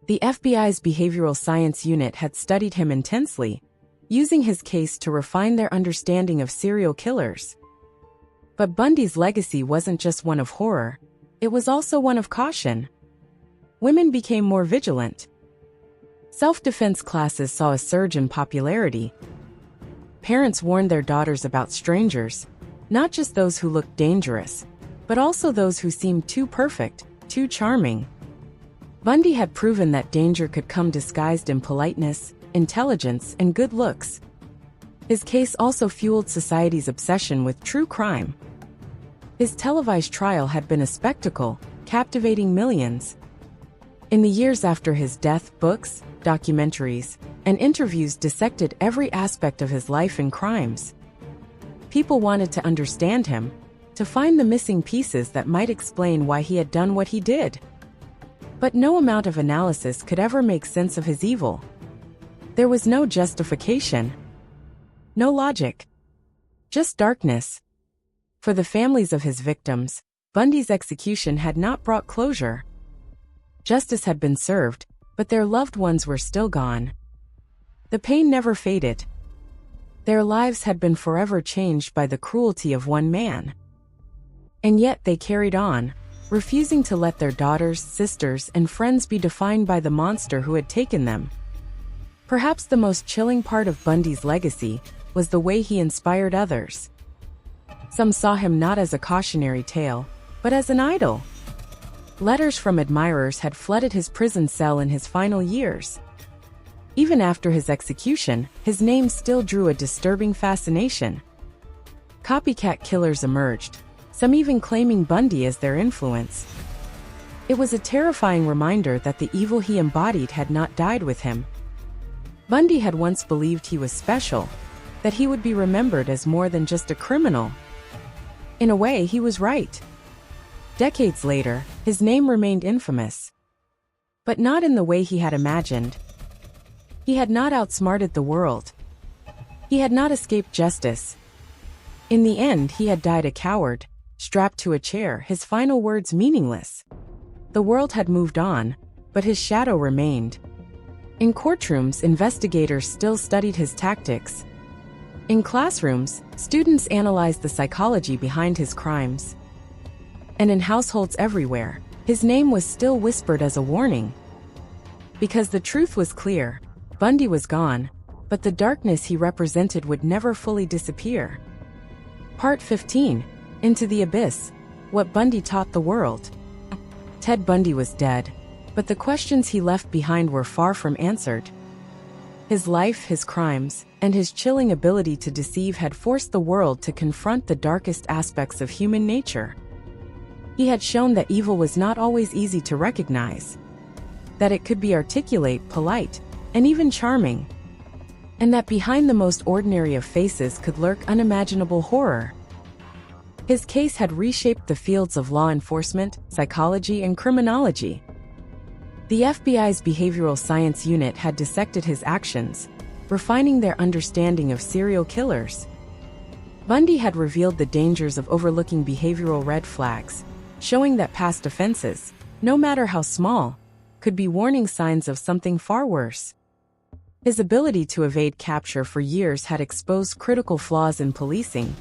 The FBI's behavioral science unit had studied him intensely, using his case to refine their understanding of serial killers. But Bundy's legacy wasn't just one of horror, it was also one of caution. Women became more vigilant. Self-defense classes saw a surge in popularity. Parents warned their daughters about strangers, not just those who looked dangerous, but also those who seemed too perfect, too charming. Bundy had proven that danger could come disguised in politeness, intelligence, and good looks. His case also fueled society's obsession with true crime. His televised trial had been a spectacle, captivating millions. In the years after his death, books, documentaries, and interviews dissected every aspect of his life and crimes. People wanted to understand him, to find the missing pieces that might explain why he had done what he did. But no amount of analysis could ever make sense of his evil. There was no justification, no logic, just darkness. For the families of his victims, Bundy's execution had not brought closure. Justice had been served, but their loved ones were still gone. The pain never faded. Their lives had been forever changed by the cruelty of one man. And yet they carried on, refusing to let their daughters, sisters, and friends be defined by the monster who had taken them. Perhaps the most chilling part of Bundy's legacy was the way he inspired others. Some saw him not as a cautionary tale, but as an idol. Letters from admirers had flooded his prison cell in his final years. Even after his execution, his name still drew a disturbing fascination. Copycat killers emerged, some even claiming Bundy as their influence. It was a terrifying reminder that the evil he embodied had not died with him. Bundy had once believed he was special, that he would be remembered as more than just a criminal. In a way, he was right. Decades later, his name remained infamous. But not in the way he had imagined. He had not outsmarted the world. He had not escaped justice. In the end, he had died a coward, strapped to a chair, his final words meaningless. The world had moved on, but his shadow remained. In courtrooms, investigators still studied his tactics. In classrooms, students analyzed the psychology behind his crimes. And in households everywhere, his name was still whispered as a warning. Because the truth was clear, Bundy was gone, but the darkness he represented would never fully disappear. Part 15. Into the Abyss. What Bundy taught the world. Ted Bundy was dead, but the questions he left behind were far from answered. His life, his crimes, and his chilling ability to deceive had forced the world to confront the darkest aspects of human nature. He had shown that evil was not always easy to recognize, that it could be articulate, polite, and even charming, and that behind the most ordinary of faces could lurk unimaginable horror. His case had reshaped the fields of law enforcement, psychology, and criminology. The FBI's behavioral science unit had dissected his actions, refining their understanding of serial killers. Bundy had revealed the dangers of overlooking behavioral red flags, showing that past offenses, no matter how small, could be warning signs of something far worse. His ability to evade capture for years had exposed critical flaws in policing,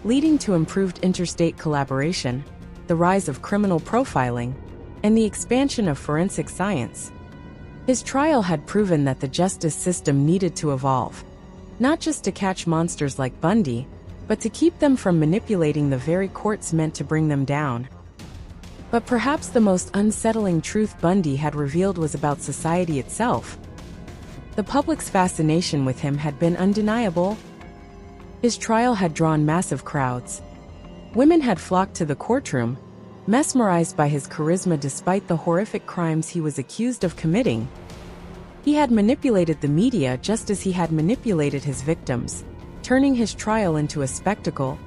leading to improved interstate collaboration, the rise of criminal profiling, and the expansion of forensic science. His trial had proven that the justice system needed to evolve, not just to catch monsters like Bundy, but to keep them from manipulating the very courts meant to bring them down. But perhaps the most unsettling truth Bundy had revealed was about society itself. The public's fascination with him had been undeniable. His trial had drawn massive crowds. Women had flocked to the courtroom, mesmerized by his charisma despite the horrific crimes he was accused of committing. He had manipulated the media just as he had manipulated his victims, turning his trial into a spectacle.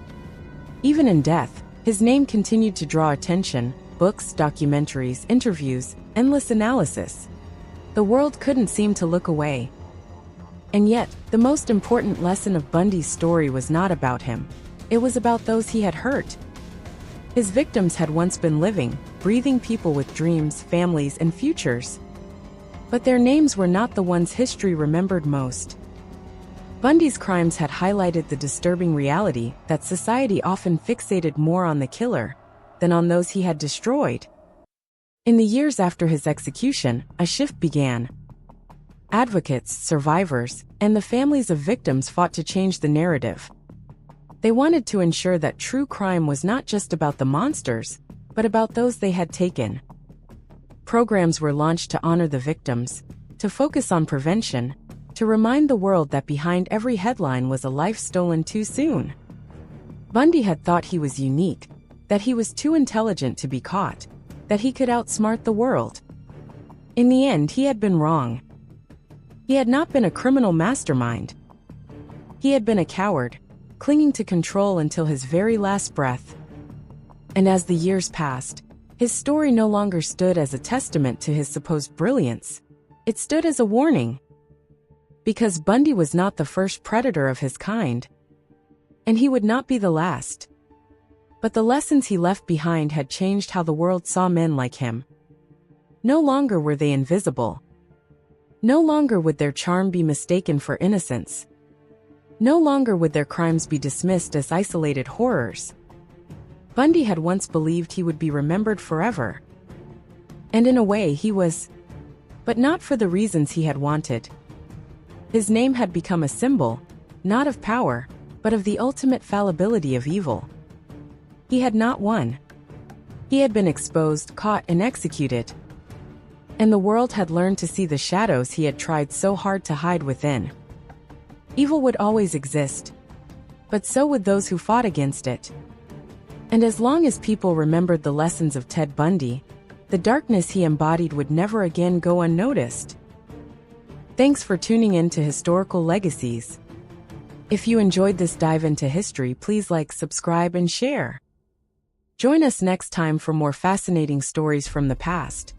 Even in death, his name continued to draw attention: books, documentaries, interviews, endless analysis. The world couldn't seem to look away. And yet, the most important lesson of Bundy's story was not about him. It was about those he had hurt. His victims had once been living, breathing people with dreams, families, and futures. But their names were not the ones history remembered most. Bundy's crimes had highlighted the disturbing reality that society often fixated more on the killer than on those he had destroyed. In the years after his execution, a shift began. Advocates, survivors, and the families of victims fought to change the narrative. They wanted to ensure that true crime was not just about the monsters, but about those they had taken. Programs were launched to honor the victims, to focus on prevention, to remind the world that behind every headline was a life stolen too soon. Bundy had thought he was unique, that he was too intelligent to be caught, that he could outsmart the world. In the end, he had been wrong. He had not been a criminal mastermind. He had been a coward, clinging to control until his very last breath. And as the years passed, his story no longer stood as a testament to his supposed brilliance. It stood as a warning. Because Bundy was not the first predator of his kind. And he would not be the last. But the lessons he left behind had changed how the world saw men like him. No longer were they invisible. No longer would their charm be mistaken for innocence. No longer would their crimes be dismissed as isolated horrors. Bundy had once believed he would be remembered forever. And in a way he was. But not for the reasons he had wanted. His name had become a symbol, not of power, but of the ultimate fallibility of evil. He had not won. He had been exposed, caught, and executed. And the world had learned to see the shadows he had tried so hard to hide within. Evil would always exist, but so would those who fought against it. And as long as people remembered the lessons of Ted Bundy, the darkness he embodied would never again go unnoticed. Thanks for tuning in to Historical Legacies. If you enjoyed this dive into history, please like, subscribe, and share. Join us next time for more fascinating stories from the past.